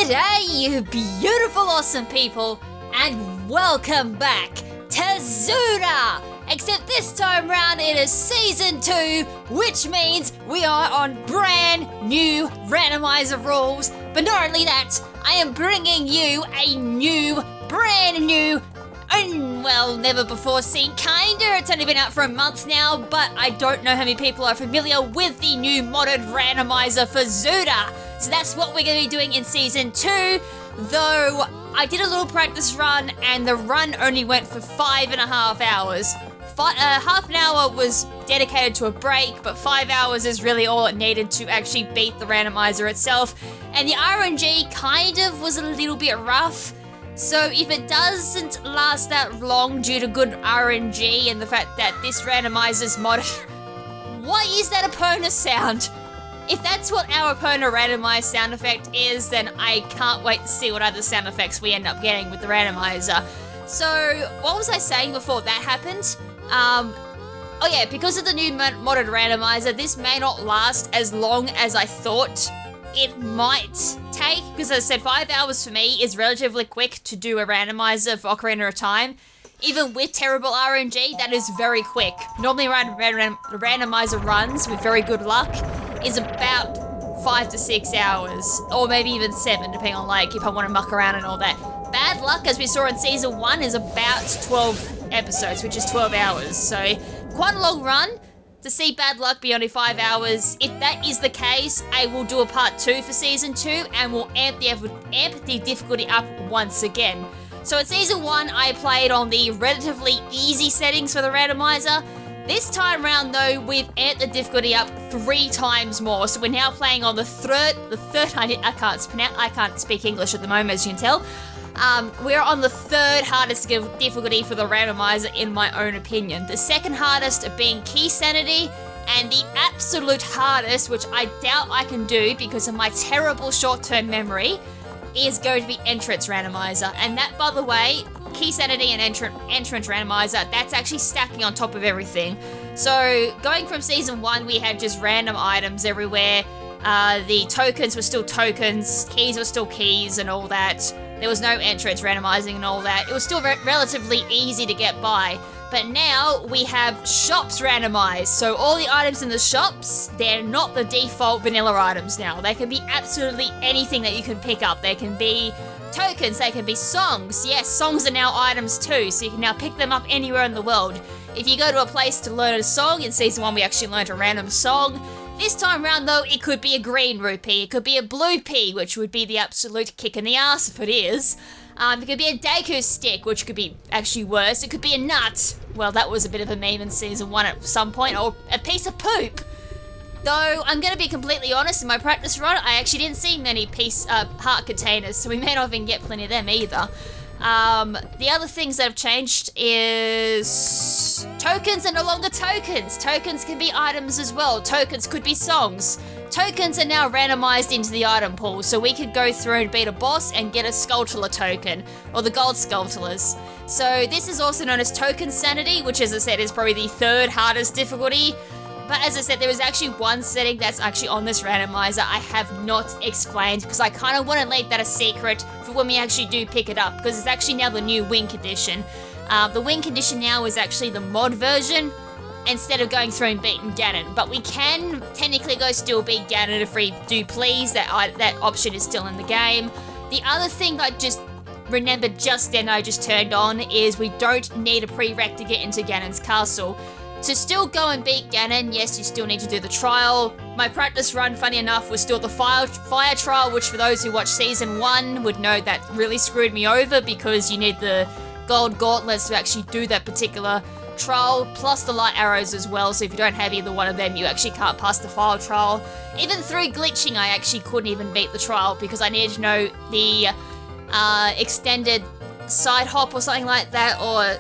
G'day, you beautiful, awesome people, and welcome back to Zelda! Except this time round it is Season 2, which means we are on brand new randomizer rules. But not only that, I am bringing you a new, brand new, never before seen kinda. It's only been out for a month now, but I don't know how many people are familiar with the new modded randomizer for Zelda. So that's what we're going to be doing in Season 2, though I did a little practice run and the run only went for 5.5 hours. Half an hour was dedicated to a break, but 5 hours is really all it needed to actually beat the randomizer itself. And the RNG kind of was a little bit rough. So if it doesn't last that long due to good RNG and the fact that this randomizer's modded... What is that opponent sound? If that's what our opponent randomized sound effect is, then I can't wait to see what other sound effects we end up getting with the randomizer. So, what was I saying before that happened? Oh yeah, because of the new modded randomizer, this may not last as long as I thought it might take, because as I said, 5 hours for me is relatively quick to do a randomizer for Ocarina of Time. Even with terrible RNG, that is very quick. Normally randomizer runs, with very good luck, is about 5 to 6 hours, or maybe even 7, depending on like if I want to muck around and all that. Bad luck, as we saw in Season 1, is about 12 episodes, which is 12 hours, so quite a long run. To see bad luck be only 5 hours, if that is the case, I will do a part 2 for Season 2, and we'll amp the difficulty up once again. So in Season 1, I played on the relatively easy settings for the randomizer. This time round though, we've amped the difficulty up 3 times more, so we're now playing on the third, I can't speak English at the moment, as you can tell. We're on the third hardest difficulty for the randomizer, in my own opinion. The second hardest being key sanity, and the absolute hardest, which I doubt I can do because of my terrible short-term memory, is going to be entrance randomizer. And that, by the way, key sanity and entrance randomizer, that's actually stacking on top of everything. So going from Season 1, we had just random items everywhere. The tokens were still tokens, keys were still keys and all that. There was no entrance randomizing and all that. It was still relatively easy to get by. But now we have shops randomized. So all the items in the shops, they're not the default vanilla items now. They can be absolutely anything that you can pick up. They can be tokens, they can be songs. Yes, songs are now items too, so you can now pick them up anywhere in the world. If you go to a place to learn a song, in Season 1 we actually learned a random song. This time round though, it could be a green rupee, it could be a blue pea, which would be the absolute kick in the ass if it is. It could be a Deku stick, which could be actually worse. It could be a nut. Well, that was a bit of a meme in Season 1 at some point, or a piece of poop. Though, I'm going to be completely honest, in my practice run, I actually didn't see many heart containers, so we may not even get plenty of them either. The other things that have changed is tokens are no longer tokens. Tokens can be items as well. Tokens could be songs. Tokens are now randomized into the item pool, so we could go through and beat a boss and get a Skulltula token, or the gold Skulltulas. So this is also known as token sanity, which as I said is probably the third hardest difficulty. But as I said, there is actually one setting that's actually on this randomizer I have not explained, because I kind of want to make that a secret for when we actually do pick it up, because it's actually now the new win condition. The win condition now is actually the mod version, instead of going through and beating Ganon. But we can technically go still beat Ganon if we do please, that option is still in the game. The other thing I just remembered just then I just turned on is we don't need a prereq to get into Ganon's castle. To still go and beat Ganon, yes, you still need to do the trial. My practice run, funny enough, was still the fire trial, which for those who watched Season 1 would know that really screwed me over, because you need the gold gauntlets to actually do that particular trial, plus the light arrows as well, so if you don't have either one of them, you actually can't pass the fire trial. Even through glitching, I actually couldn't even beat the trial, because I needed to know the extended side hop or something like that, or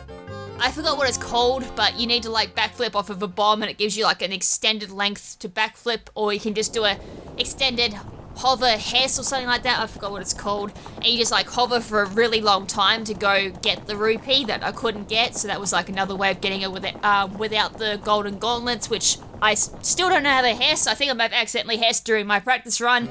I forgot what it's called, but you need to like backflip off of a bomb and it gives you like an extended length to backflip, or you can just do a extended hover hess or something like that. I forgot what it's called. And you just like hover for a really long time to go get the rupee that I couldn't get, so that was like another way of getting it without the golden gauntlets, which I still don't know how to hess. I think I might have accidentally hessed during my practice run.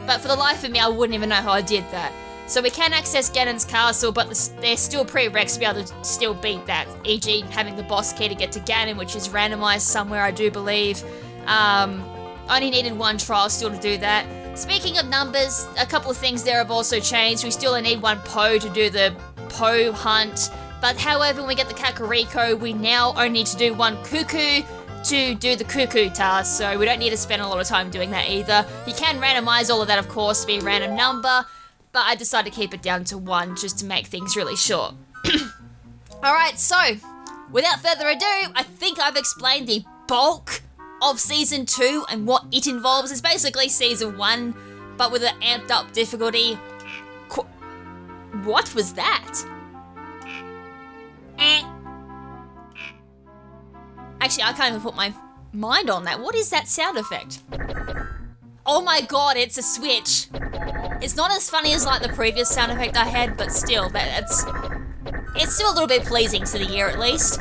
But for the life of me, I wouldn't even know how I did that. So we can access Ganon's castle, but there's still prereqs to be able to still beat that, e.g. having the boss key to get to Ganon, which is randomized somewhere, I do believe. Only needed one trial still to do that. Speaking of numbers, a couple of things there have also changed. We still need one Poe to do the Poe hunt, but however, when we get the Kakariko, we now only need to do one Cuckoo to do the Cuckoo task, so we don't need to spend a lot of time doing that either. You can randomize all of that, of course, to be a random number, but I decided to keep it down to one just to make things really short. Alright, so, without further ado, I think I've explained the bulk of Season 2 and what it involves. It's basically Season 1, but with an amped up difficulty. What was that? Actually, I can't even put my mind on that. What is that sound effect? Oh my god, it's a switch. It's not as funny as like the previous sound effect I had, but still, it's still a little bit pleasing to the ear at least.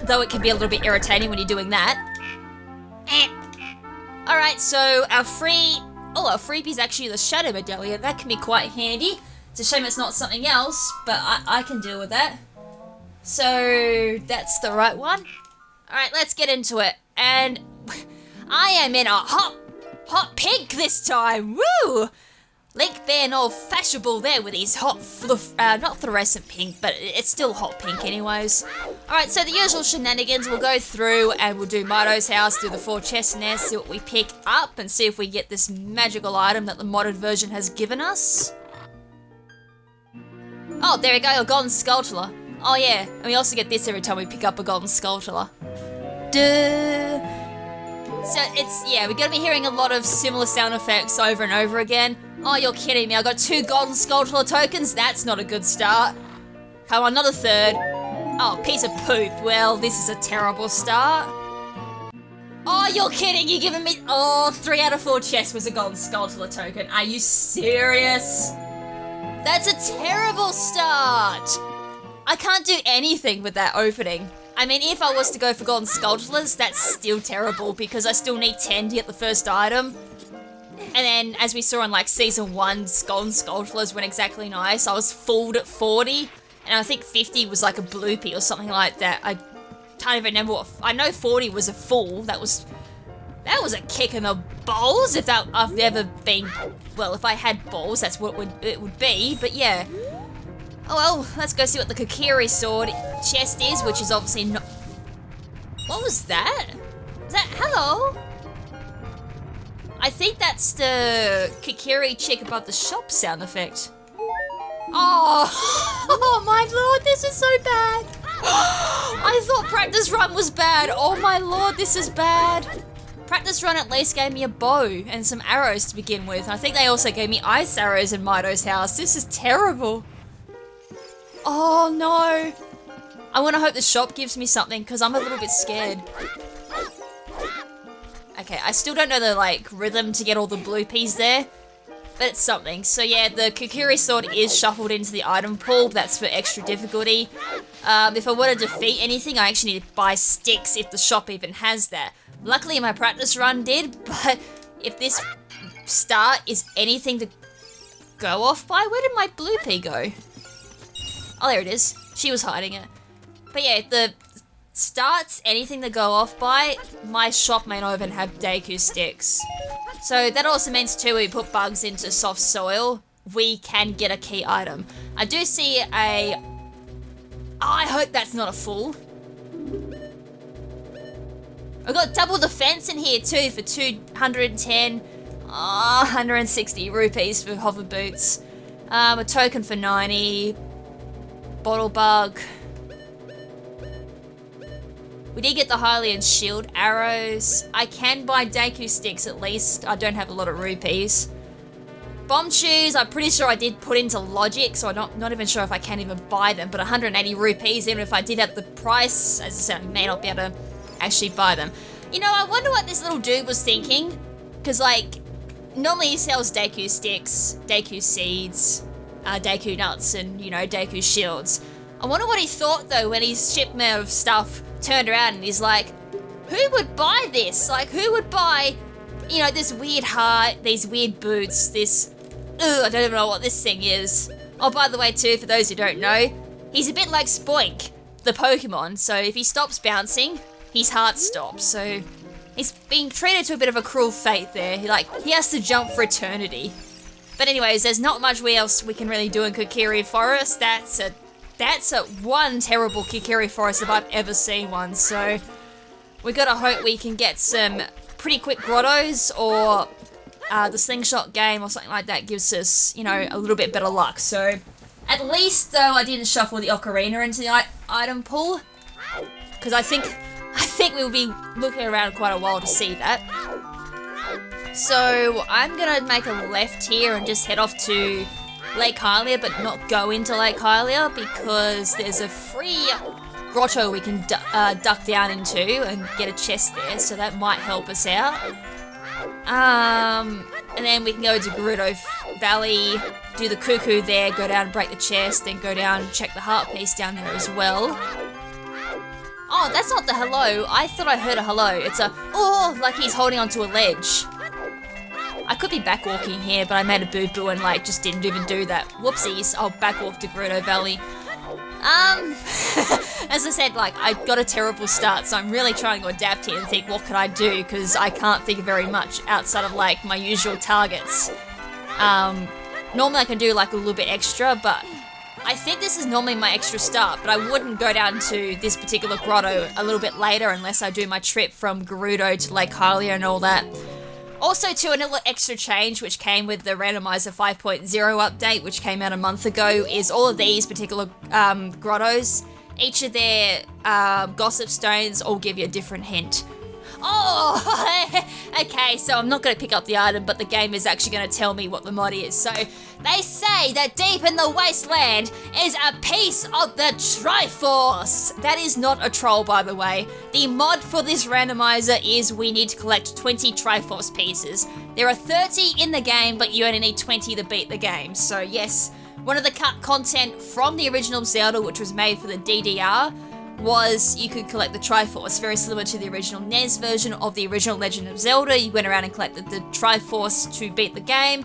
Though it can be a little bit irritating when you're doing that. Alright, so our freebie is actually the Shadow Medallion. That can be quite handy. It's a shame it's not something else, but I can deal with that. So, that's the right one. Alright, let's get into it. And I am in a hot pink this time. Woo! Link being all fashionable there with his hot not fluorescent pink, but it's still hot pink anyways. Alright, so the usual shenanigans, we'll go through and we'll do Mido's house, do the 4 chests in there, see what we pick up, and see if we get this magical item that the modded version has given us. Oh, there we go, a golden Skulltula. Oh yeah, and we also get this every time we pick up a golden Skulltula. Duh. So we're gonna be hearing a lot of similar sound effects over and over again. Oh, you're kidding me, I got 2 golden Skulltula tokens? That's not a good start. Come on, not a 3rd. Oh, piece of poop. Well, this is a terrible start. Oh, you're kidding, you're giving me... Oh, 3 out of 4 chests was a golden Skulltula token. Are you serious? That's a terrible start. I can't do anything with that opening. I mean, if I was to go for golden Skulltulas, that's still terrible because I still need 10 to get the first item. And then, as we saw in like Season 1, golden Skulltulas weren't exactly nice. I was fooled at 40, and I think 50 was like a bloopy or something like that. I can't even remember what... I know 40 was a fool. That was a kick in the balls, if I've ever been... Well, if I had balls, that's what it would be, but yeah. Oh well, let's go see what the Kokiri sword chest is, which is obviously not... What was that? Is that... Hello? I think that's the Kokiri chick above the shop sound effect. Oh, oh my lord, this is so bad. I thought practice run was bad. Oh my lord, this is bad. Practice run at least gave me a bow and some arrows to begin with. I think they also gave me ice arrows in Mido's house. This is terrible. Oh no. I want to hope the shop gives me something because I'm a little bit scared. Okay, I still don't know the like rhythm to get all the bloopies there, but it's something. So yeah, the Kokiri sword is shuffled into the item pool. That's for extra difficulty. If I want to defeat anything, I actually need to buy sticks if the shop even has that. Luckily my practice run did, but if this start is anything to go off by, where did my bloopy go? Oh, there it is. She was hiding it. But yeah, the starts anything to go off by, my shop may not even have Deku sticks. So that also means too, when we put bugs into soft soil, we can get a key item. I do see a... I hope that's not a fool. I've got double defense in here too for 210, 160 rupees for hover boots. A token for 90, bottle bug. We did get the Hylian shield arrows. I can buy Deku sticks at least. I don't have a lot of rupees. Bomb shoes, I'm pretty sure I did put into logic, so I'm not even sure if I can even buy them, but 180 rupees, even if I did have the price, as I said, I may not be able to actually buy them. You know, I wonder what this little dude was thinking, because like, normally he sells Deku sticks, Deku seeds, Deku nuts, and you know, Deku shields. I wonder what he thought though when his shipment of stuff turned around and he's like, who would buy this? Like, who would buy you know, this weird heart, these weird boots, this... Ugh, I don't even know what this thing is. Oh, by the way, too, for those who don't know, he's a bit like Spoink, the Pokemon. So if he stops bouncing, his heart stops. So he's being treated to a bit of a cruel fate there. He has to jump for eternity. But anyways, there's not much else we can really do in Kokiri Forest. That's a one terrible Kokiri Forest if I've ever seen one. So we gotta hope we can get some pretty quick grottos, or the slingshot game or something like that gives us, you know, a little bit better luck. So at least though I didn't shuffle the Ocarina into the item pool, because I think we'll be looking around quite a while to see that. So I'm gonna make a left here and just head off to Lake Hylia, but not go into Lake Hylia, because there's a free grotto we can duck down into and get a chest there, so that might help us out. And then we can go to Gerudo Valley, do the cuckoo there, go down and break the chest, then go down and check the heart piece down there as well. Oh, that's not the hello. I thought I heard a hello. It's a, oh, like he's holding onto a ledge. I could be backwalking here, but I made a boo-boo and just didn't even do that. Whoopsies, I'll backwalk to Gerudo Valley. As I said, I got a terrible start, so I'm really trying to adapt here and think, what can I do? Because I can't think of very much outside of, my usual targets. Normally I can do, a little bit extra, but I think this is normally my extra start, but I wouldn't go down to this particular grotto a little bit later unless I do my trip from Gerudo to Lake Hylia and all that. Also, too, a little extra change which came with the Randomizer 5.0 update, which came out a month ago, is all of these particular grottos. Each of their gossip stones all give you a different hint. Oh, okay, so I'm not going to pick up the item, but the game is actually going to tell me what the mod is. So, they say that deep in the wasteland is a piece of the Triforce. That is not a troll, by the way. The mod for this randomizer is we need to collect 20 Triforce pieces. There are 30 in the game, but you only need 20 to beat the game. So yes, one of the cut content from the original Zelda, which was made for the DDR, was you could collect the Triforce, very similar to the original NES version of the original Legend of Zelda. You went around and collected the Triforce to beat the game,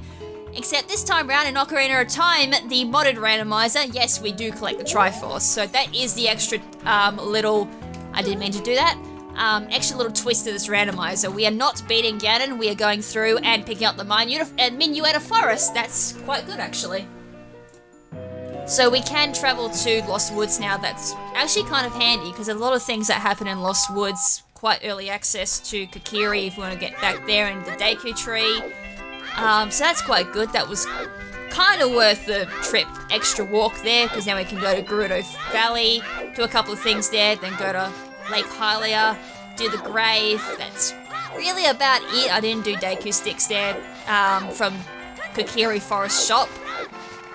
except this time around in Ocarina of Time, the modded randomizer, yes, we do collect the Triforce, so that is the extra little, I didn't mean to do that, extra little twist to this randomizer. We are not beating Ganon, we are going through and picking up the Minuetta Forest. That's quite good, actually. So we can travel to Lost Woods now. That's actually kind of handy, because a lot of things that happen in Lost Woods, quite early access to Kokiri if we want to get back there, and the Deku tree. So that's quite good. That was kind of worth the trip, extra walk there, because now we can go to Gerudo Valley, do a couple of things there, then go to Lake Hylia, do the grave. That's really about it. I didn't do Deku sticks there from Kokiri Forest shop.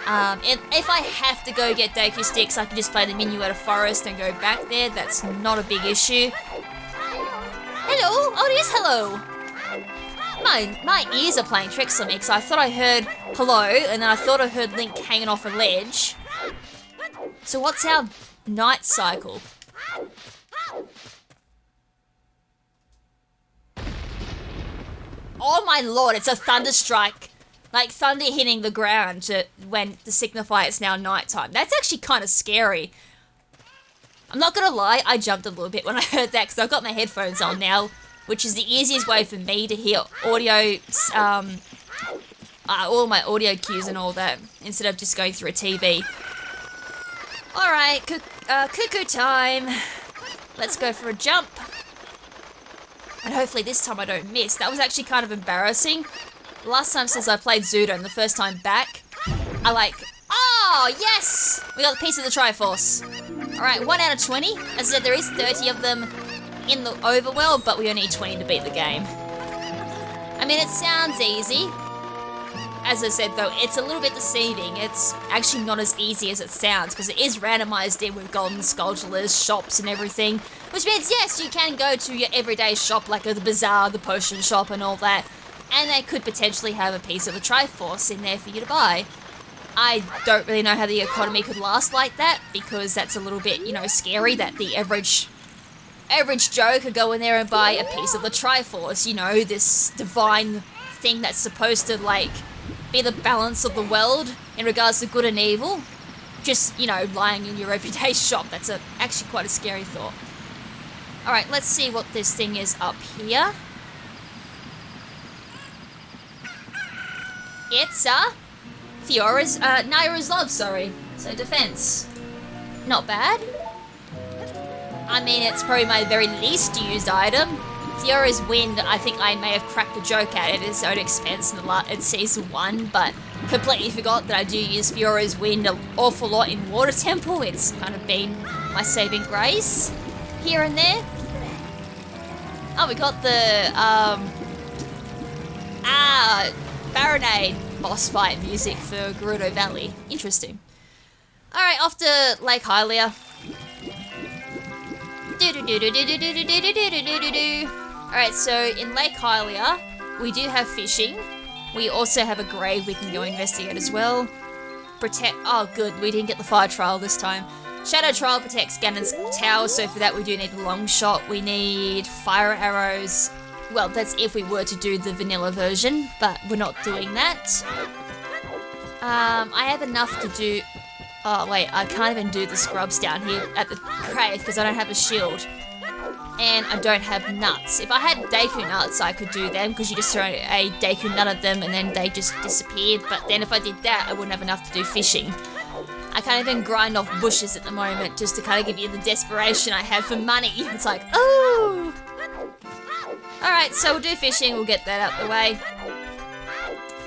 If I have to go get Deku sticks, I can just play the Minuetta Forest and go back there. That's not a big issue. Hello! Oh, it is hello! My ears are playing tricks on me, because I thought I heard hello, and then I thought I heard Link hanging off a ledge. So what's our night cycle? Oh my lord, it's a thunder strike. Like thunder hitting the ground to signify it's now nighttime. That's actually kind of scary. I'm not gonna lie, I jumped a little bit when I heard that, because I've got my headphones on now, which is the easiest way for me to hear audio, all my audio cues and all that, instead of just going through a TV. Alright, cuckoo time. Let's go for a jump. And hopefully this time I don't miss. That was actually kind of embarrassing. Last time since I played Zelda, and the first time back, oh, yes! We got the piece of the Triforce. Alright, 1 out of 20. As I said, there is 30 of them in the overworld, but we only need 20 to beat the game. I mean, it sounds easy. As I said, though, it's a little bit deceiving. It's actually not as easy as it sounds, because it is randomized in with golden sculptures, shops, and everything. Which means, yes, you can go to your everyday shop, like the bazaar, the potion shop, and all that, and they could potentially have a piece of the Triforce in there for you to buy. I don't really know how the economy could last like that, because that's a little bit, scary that the average average Joe could go in there and buy a piece of the Triforce, you know, this divine thing that's supposed to, like, be the balance of the world in regards to good and evil. Just, you know, lying in your everyday shop. That's actually quite a scary thought. Alright, let's see what this thing is up here. It's, Naira's Love, sorry. So, defense. Not bad. I mean, it's probably my very least used item. Fiora's Wind, I think I may have cracked a joke at it at its own expense in Season 1, but completely forgot that I do use Fiora's Wind an awful lot in Water Temple. It's kind of been my saving grace here and there. Oh, we got the, Baronade boss fight music for Gerudo Valley. Interesting. Alright, off to Lake Hylia. Alright, so in Lake Hylia, we do have fishing. We also have a grave we can go investigate as well. Oh good, we didn't get the fire trial this time. Shadow trial protects Ganon's tower, so for that we do need the long shot. We need fire arrows. Well, that's if we were to do the vanilla version, but we're not doing that. I have enough to do... Oh wait, I can't even do the scrubs down here at the grave because I don't have a shield. And I don't have nuts. If I had Deku nuts, I could do them because you just throw a Deku nut at them and then they just disappeared. But then if I did that, I wouldn't have enough to do fishing. I can't even grind off bushes at the moment just to kind of give you the desperation I have for money. It's like, oh! Alright, so we'll do fishing, we'll get that out the way.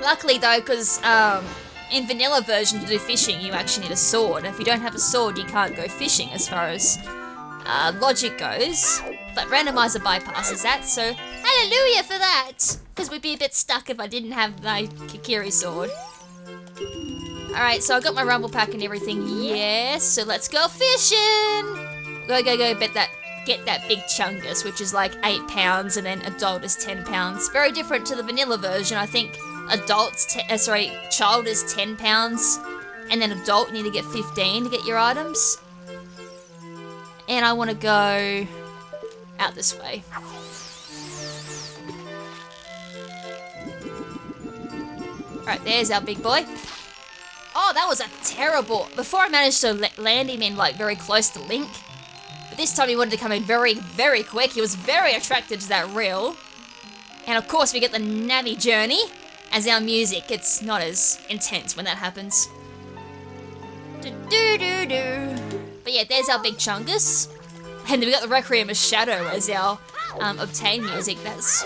Luckily though, because in vanilla version to do fishing, you actually need a sword. And if you don't have a sword, you can't go fishing as far as logic goes. But Randomiser bypasses that, so hallelujah for that! Because we'd be a bit stuck if I didn't have my Kokiri sword. Alright, so I got my rumble pack and everything, yes, so let's go fishing! Go, get that big chungus, which is like 8 pounds, and then adult is 10 pounds. Very different to the vanilla version. I think child is 10 pounds, and then adult you need to get 15 to get your items. And I want to go out this way. Alright, there's our big boy. Oh, that was a terrible... Before I managed to land him in, like, very close to Link. But this time he wanted to come in very, very quick. He was very attracted to that reel. And of course we get the Navi journey as our music. It's not as intense when that happens. Do-do-do-do. But yeah, there's our big Chungus. And then we got the Requiem of Shadow as our obtain music. That's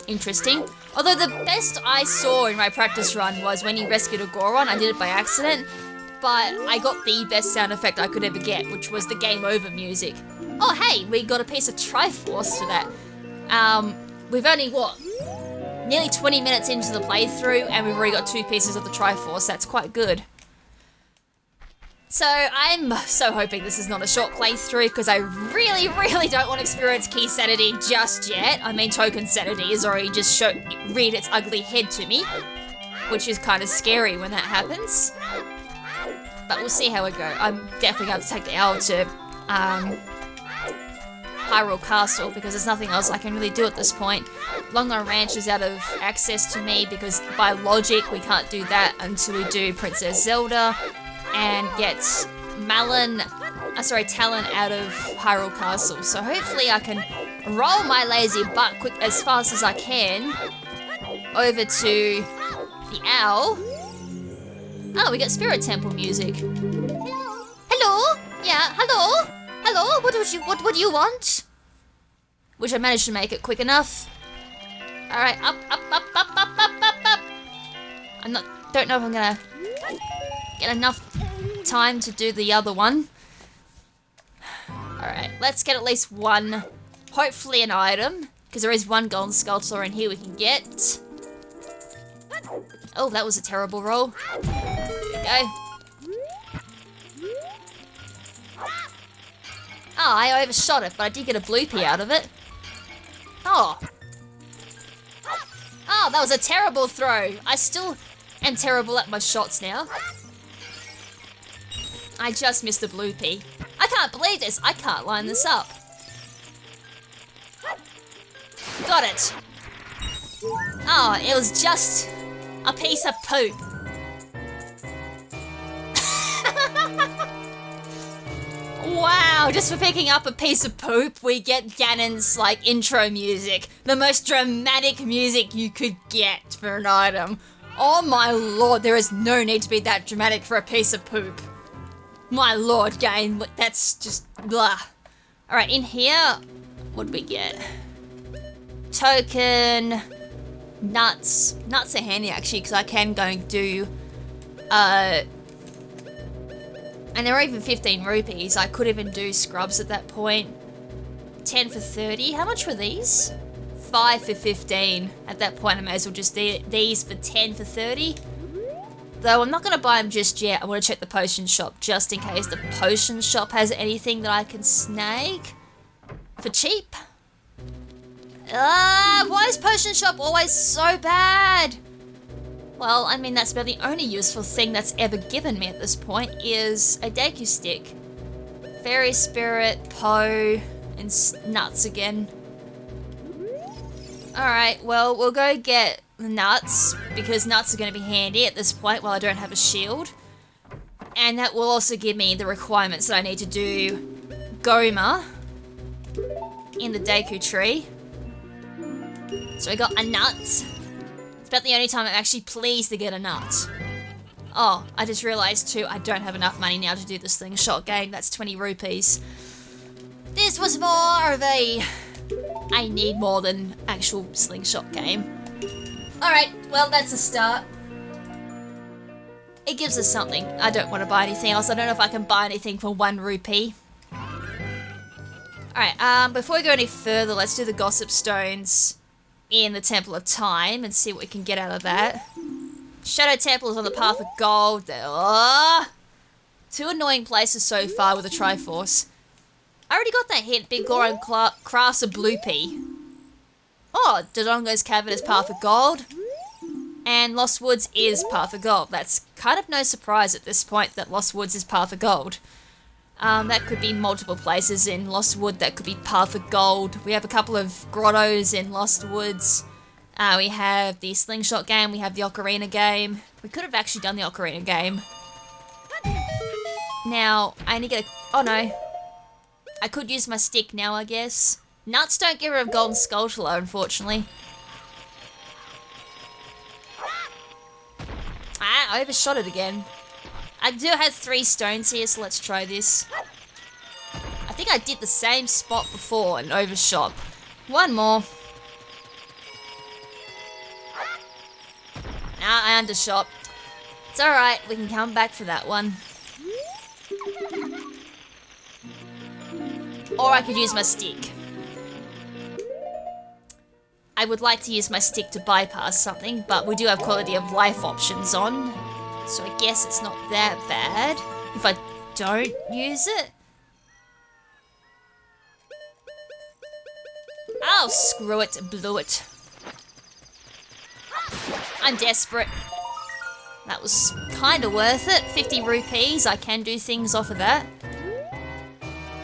interesting. Although the best I saw in my practice run was when you rescued a Goron. I did it by accident. But I got the best sound effect I could ever get, which was the game over music. Oh hey, we got a piece of Triforce for that. We've only, nearly 20 minutes into the playthrough, and we've already got 2 pieces of the Triforce. That's quite good. So I'm so hoping this is not a short playthrough, because I really, really don't want to experience Key Sanity just yet. I mean, Token Sanity has already just reared its ugly head to me, which is kind of scary when that happens. But we'll see how it goes. I'm definitely going to take the L to Hyrule Castle, because there's nothing else I can really do at this point. Lon Lon Ranch is out of access to me, because by logic we can't do that until we do Princess Zelda and get Talon out of Hyrule Castle. So hopefully I can roll my lazy butt as fast as I can over to the owl. Oh, we got Spirit Temple music. Hello? Yeah, hello? Hello? What would you want? Which I managed to make it quick enough. Alright, up. Don't know if I'm gonna get enough time to do the other one. Alright, let's get at least one, hopefully an item, because there is one golden sculpture in here we can get. Oh, that was a terrible roll. There we go. Oh, I overshot it, but I did get a bloopy out of it. Oh. Oh, that was a terrible throw. I still am terrible at my shots now. I just missed a bloopy. I can't believe this. I can't line this up. Got it. Oh, it was just a piece of poop. Wow, just for picking up a piece of poop, we get Ganon's, like, intro music. The most dramatic music you could get for an item. Oh my lord, there is no need to be that dramatic for a piece of poop. My lord, game, that's just blah. Alright, in here, what do we get? Token, nuts. Nuts are handy actually, because I can go and do, and they're even 15 rupees. I could even do scrubs at that point. 10 for 30. How much were these? 5 for 15. At that point, I may as well just do these for 10 for 30. Though I'm not going to buy them just yet. I want to check the potion shop just in case the potion shop has anything that I can snag for cheap. Why is potion shop always so bad? Well, I mean, that's about the only useful thing that's ever given me at this point is a Deku stick. Fairy Spirit, Poe, and nuts again. Alright, well, we'll go get the nuts, because nuts are going to be handy at this point while I don't have a shield. And that will also give me the requirements that I need to do Goma in the Deku tree. So we got a nut. It's about the only time I'm actually pleased to get a nut. Oh, I just realised too, I don't have enough money now to do this slingshot game. That's 20 rupees. This was more of a... I need more than actual slingshot game. Alright, well that's a start. It gives us something. I don't want to buy anything else. I don't know if I can buy anything for 1 rupee. Alright, before we go any further, let's do the Gossip Stones in the Temple of Time and see what we can get out of that. Shadow Temple is on the path of gold. There are 2 annoying places so far with the Triforce. I already got that hit. Big Goron crafts a blue pea. Oh, Dodongo's Cavern is path of gold. And Lost Woods is path of gold. That's kind of no surprise at this point that Lost Woods is path of gold. That could be multiple places in Lost Wood that could be path of gold. We have a couple of grottos in Lost Woods. We have the Slingshot game. We have the Ocarina game. We could have actually done the Ocarina game. Now, I need to get a... Oh no. I could use my stick now, I guess. Nuts don't get rid of Golden Skulltula, unfortunately. I overshot it again. I do have 3 stones here, so let's try this. I think I did the same spot before and overshot. 1 more. Nah, I undershot. It's alright, we can come back for that one. Or I could use my stick. I would like to use my stick to bypass something, but we do have quality of life options on. So I guess it's not that bad if I don't use it. Oh, screw it, blew it. I'm desperate. That was kind of worth it. 50 rupees, I can do things off of that.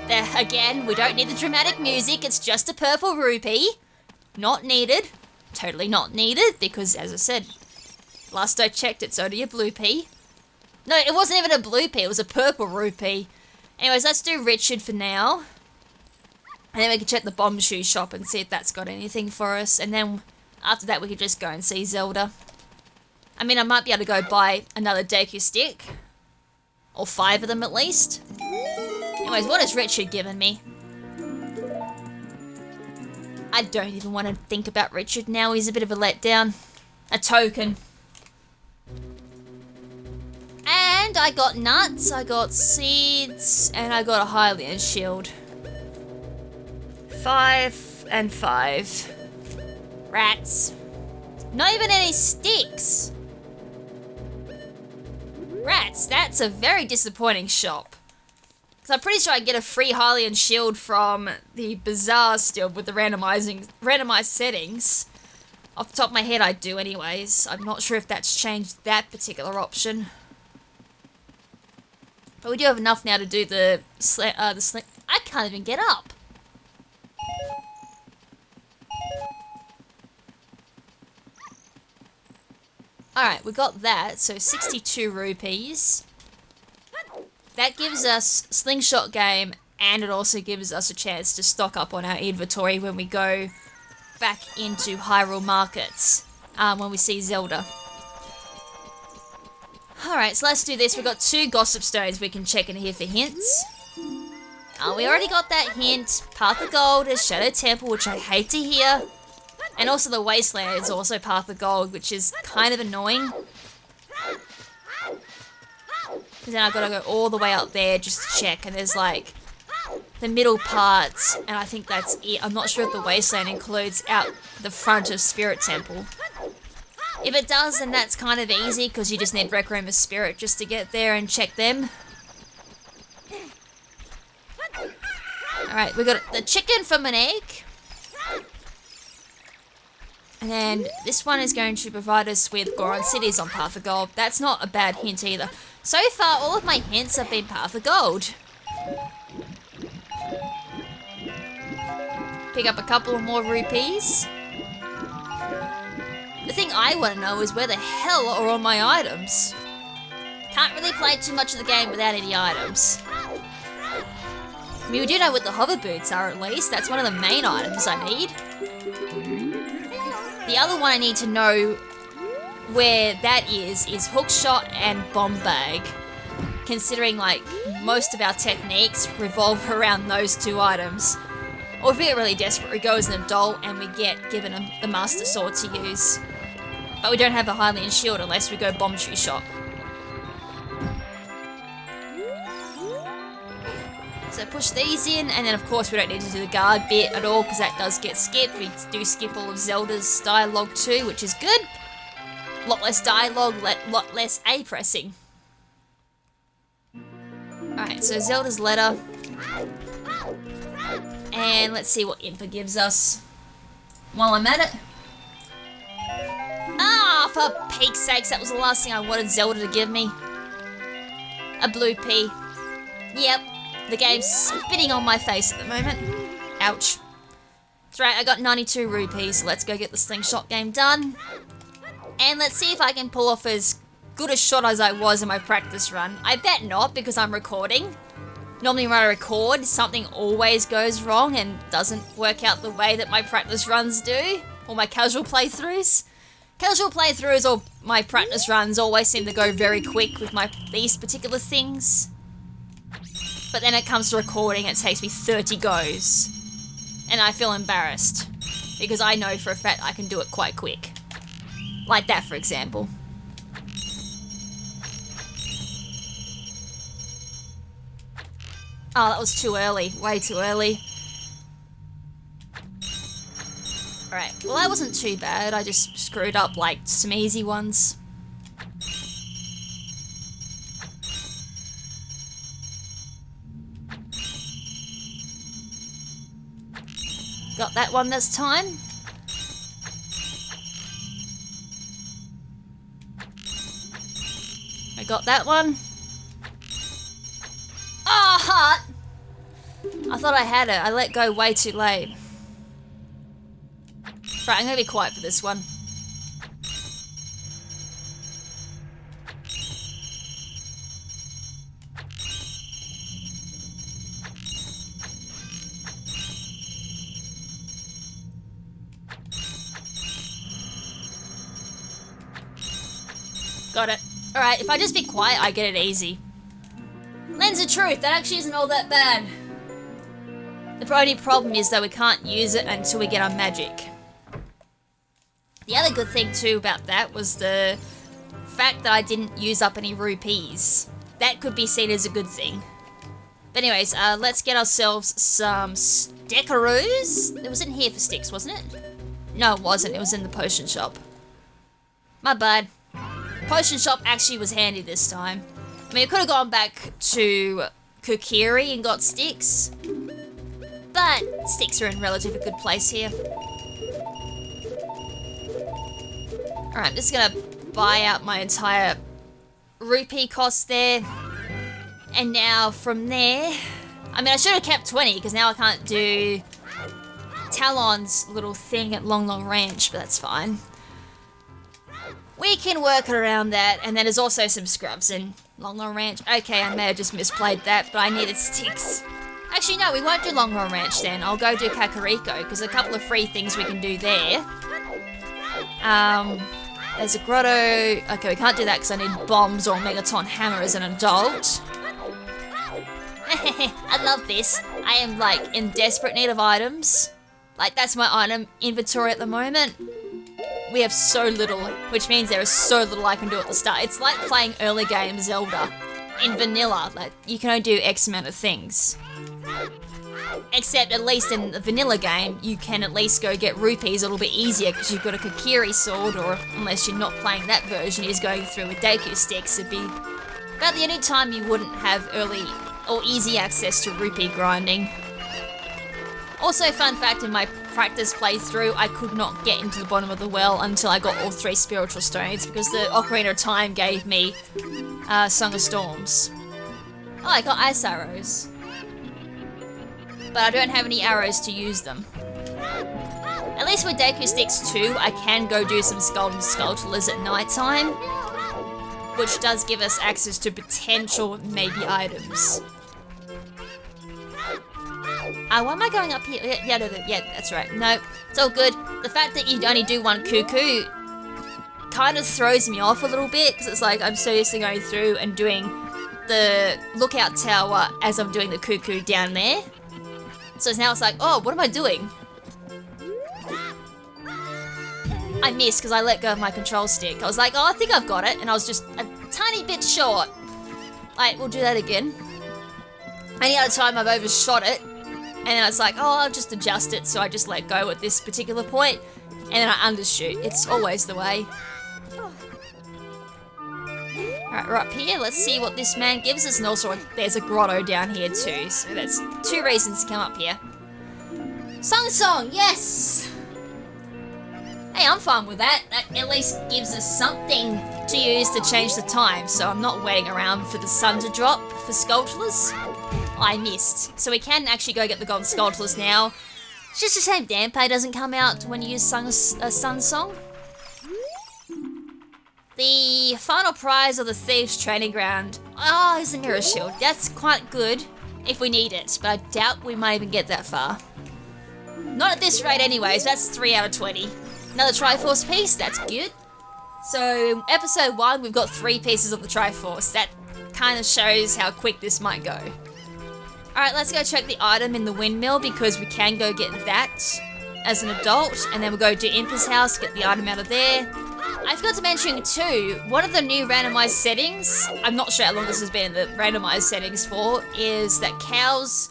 There, again, we don't need the dramatic music, it's just a purple rupee. Not needed. Totally not needed, because as I said, last I checked, it's only a blue pea. No, it wasn't even a blue pea, it was a purple rupee. Anyways, let's do Richard for now. And then we can check the bomb shoe shop and see if that's got anything for us. And then after that, we can just go and see Zelda. I mean, I might be able to go buy another Deku stick. Or 5 of them at least. Anyways, what has Richard given me? I don't even want to think about Richard now. He's a bit of a letdown. A token. And I got nuts, I got seeds, and I got a Hylian shield. 5 and 5. Rats. Not even any sticks. Rats, that's a very disappointing shop. Because I'm pretty sure I get a free Hylian shield from the bazaar still with the randomized settings. Off the top of my head, I do anyways. I'm not sure if that's changed that particular option. But we do have enough now to do the I can't even get up. Alright, we got that, so 62 rupees. That gives us Slingshot Game, and it also gives us a chance to stock up on our inventory when we go back into Hyrule Markets, when we see Zelda. Alright, so let's do this. We've got 2 Gossip Stones we can check in here for hints. We already got that hint. Path of Gold is Shadow Temple, which I hate to hear. And also the Wasteland is also Path of Gold, which is kind of annoying. Because then I've got to go all the way up there just to check, and there's like the middle parts, and I think that's it. I'm not sure if the Wasteland includes out the front of Spirit Temple. If it does, then that's kind of easy, because you just need Rec Room of Spirit just to get there and check them. Alright, we got the chicken from an egg. And then this one is going to provide us with Goron Cities on Path of Gold. That's not a bad hint either. So far, all of my hints have been Path of Gold. Pick up a couple of more rupees. The thing I want to know is where the hell are all my items? Can't really play too much of the game without any items. I mean, we do know what the hover boots are at least. That's one of the main items I need. The other one I need to know where that is Hookshot and Bomb Bag. Considering, like, most of our techniques revolve around those 2 items. Or if we get really desperate, we go as an adult and we get given the Master Sword to use. But we don't have a Hylian Shield unless we go Bomb Tree Shot. So push these in, and then of course we don't need to do the guard bit at all because that does get skipped. We do skip all of Zelda's dialogue too, which is good. A lot less dialogue, lot less A pressing. Alright, so Zelda's letter. And let's see what Impa gives us while I'm at it. Ah, for peak's sakes, that was the last thing I wanted Zelda to give me. A blue pea. Yep. The game's spitting on my face at the moment. Ouch. That's right, I got 92 rupees, so let's go get the Slingshot Game done. And let's see if I can pull off as good a shot as I was in my practice run. I bet not, because I'm recording. Normally when I record, something always goes wrong and doesn't work out the way that my practice runs do. Or my casual playthroughs. Casual playthroughs or my practice runs always seem to go very quick with these particular things. But then it comes to recording, it takes me 30 goes. And I feel embarrassed. Because I know for a fact I can do it quite quick. Like that, for example. Oh, that was too early. Way too early. Alright, well that wasn't too bad. I just screwed up, like, some easy ones. Got that one this time. I got that one. Ah, heart! I thought I had it. I let go way too late. Right, I'm gonna be quiet for this one. Got it. Alright, if I just be quiet, I get it easy. Lens of Truth, that actually isn't all that bad. The only problem is, though, we can't use it until we get our magic. The other good thing, too, about that was the fact that I didn't use up any rupees. That could be seen as a good thing. But anyways, let's get ourselves some Steckaroos. It was in here for sticks, wasn't it? No, it wasn't. It was in the potion shop. My bad. Potion shop actually was handy this time. I mean, I could have gone back to Kokiri and got sticks. But sticks are in relatively good place here. Alright, I'm just gonna buy out my entire rupee cost there. And now from there... I mean, I should have kept 20, because now I can't do Talon's little thing at Lon Lon Ranch, but that's fine. we can work around that. And then there's also some scrubs in Lon Lon Ranch. Okay, I may have just misplayed that, but I needed sticks. Actually, no, we won't do Lon Lon Ranch then. I'll go do Kakariko, because a couple of free things we can do there. There's a grotto. Okay, we can't do that because I need bombs or Megaton hammer as an adult. I love this. I am, like, in desperate need of items. Like, that's my item inventory at the moment. We have so little, which means there is so little I can do at the start. It's like playing early game Zelda. In vanilla, like, you can only do X amount of things. Except, at least in the vanilla game, you can at least go get rupees a little bit easier because you've got a Kokiri sword, or unless you're not playing that version, you're just going through with Deku sticks. It'd be about the only time you wouldn't have early or easy access to rupee grinding. Also, fun fact, in my practice playthrough, I could not get into the bottom of the well until I got all 3 spiritual stones because the Ocarina of Time gave me Song of Storms. Oh, I got ice arrows. But I don't have any arrows to use them. At least with Deku Sticks 2, I can go do some Golden Skulltulas at night time, which does give us access to potential maybe items. Why am I going up here? Yeah, that's right. No, it's all good. The fact that you only do 1 cuckoo kind of throws me off a little bit, because it's like I'm so used to going through and doing the lookout tower as I'm doing the cuckoo down there. So now it's like, oh, what am I doing? I missed because I let go of my control stick. I was like, oh, I think I've got it. And I was just a tiny bit short. Like, we'll do that again. Any other time I've overshot it. And then I was like, oh, I'll just adjust it. So I just let go at this particular point. And then I undershoot. It's always the way. Alright, we're up here. Let's see what this man gives us. And also, there's a grotto down here too. So that's 2 reasons to come up here. Song, yes! Hey, I'm fine with that. That at least gives us something to use to change the time. So I'm not waiting around for the sun to drop for Skulltulas. I missed. So we can actually go get the Golden Skulltulas now. It's just a shame Dampe doesn't come out when you use Sun Song. The final prize of the Thieves' Training Ground. Oh, is the Mirror Shield. That's quite good if we need it, but I doubt we might even get that far. Not at this rate anyways, that's 3 out of 20. Another Triforce piece, that's good. So, in episode 1, we've got 3 pieces of the Triforce. That kind of shows how quick this might go. Alright, let's go check the item in the windmill, because we can go get that as an adult, and then we'll go to Imper's house, get the item out of there. I forgot to mention too, one of the new randomized settings, I'm not sure how long this has been in the randomized settings for, is that cows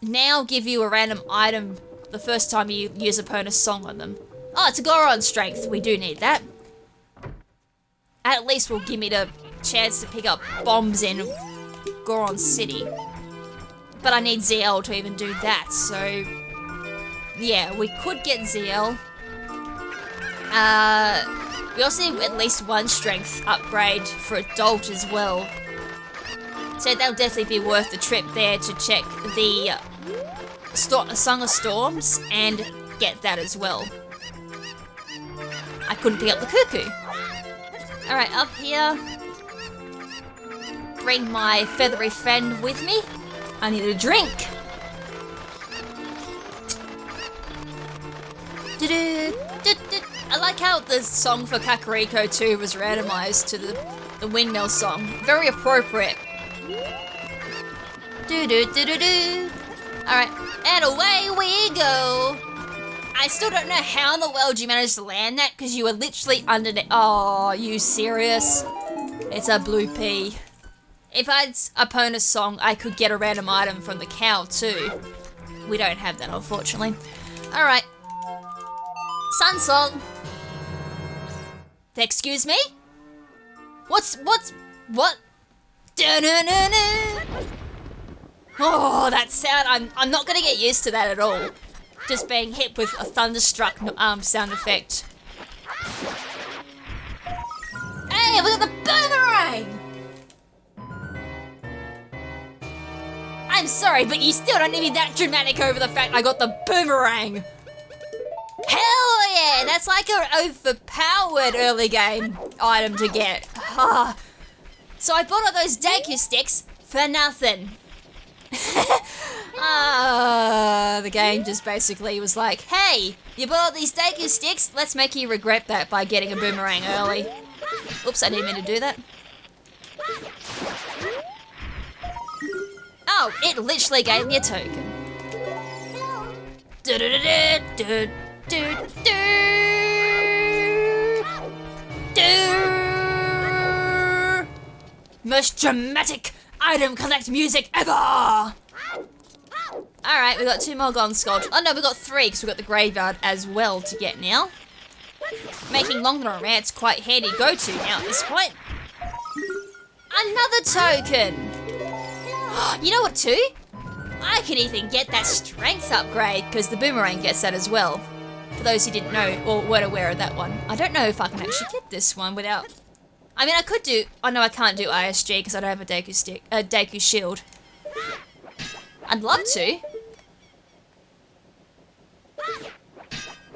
now give you a random item the first time you use a bonus song on them. Oh, it's a Goron strength, we do need that. At least will give me the chance to pick up bombs in Goron City. But I need ZL to even do that, so yeah, we could get ZL. We also need at least 1 strength upgrade for adult as well. So that'll definitely be worth the trip there to check the Song of Storms and get that as well. I couldn't pick up the cuckoo. Alright, up here. Bring my feathery friend with me. I need a drink. I like how the song for Kakariko 2 was randomized to the windmill song. Very appropriate. Alright, and away we go. I still don't know how in the world you managed to land that, because you were literally underneath. Oh, are you serious? It's a blue pea. If I had a bonus song, I could get a random item from the cow too. We don't have that, unfortunately. Alright. Sun song. Excuse me? What? Oh, that sound, I'm not gonna get used to that at all. Just being hit with a thunderstruck sound effect. Hey, we got the boomerang! I'm sorry, but you still don't need to be that dramatic over the fact I got the boomerang. Hell yeah, That's like an overpowered early game item to get. So I bought all those Deku sticks for nothing. The game just basically was like, hey, you bought all these Deku sticks, let's make you regret that by getting a boomerang early. Oops, I didn't mean to do that. Oh, it literally gave me a token. Most dramatic item collect music ever! Alright, we got 2 more golden skulls. Oh no, we got 3 because we got the graveyard as well to get now. Making Lon Lon Ranch quite handy go-to now at this point. Another token! You know what too? I can even get that strength upgrade because the boomerang gets that as well. For those who didn't know or weren't aware of that one. I don't know if I can actually get this one without... I mean, I could do... Oh no, I can't do ISG because I don't have a Deku stick, Deku shield. I'd love to.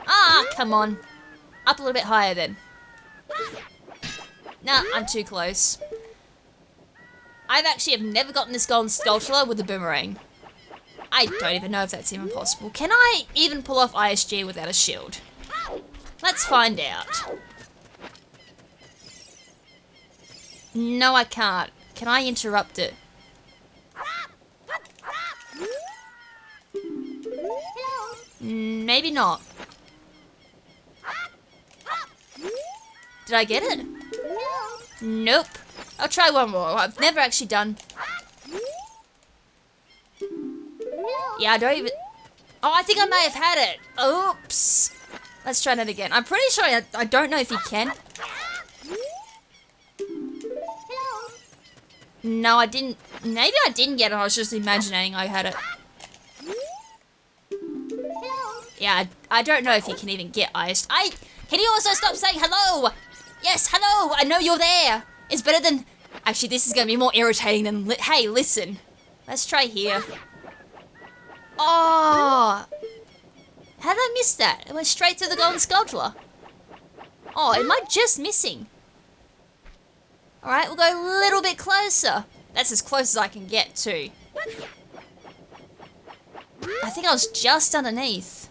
Ah, come on. Up a little bit higher then. Nah, I'm too close. I've never gotten this golden sculpture with a boomerang. I don't even know if that's even possible. Can I even pull off ISG without a shield? Let's find out. No, I can't. Can I interrupt it? Maybe not. Did I get it? Nope. I'll try one more. I've never actually done... Yeah, I don't even... Oh, I think I may have had it. Oops. Let's try that again. I'm pretty sure I don't know if you can. No, I didn't... Maybe I didn't get it. I was just imagining I had it. Yeah, I don't know if you can even get iced. Can you also stop saying hello? Yes, hello. I know you're there. It's better than... Actually, this is going to be more irritating than... Hey, listen. Let's try here. Oh. How did I miss that? It went straight through the golden sculpture. Oh, am I just missing? Alright, we'll go a little bit closer. That's as close as I can get to. I think I was just underneath.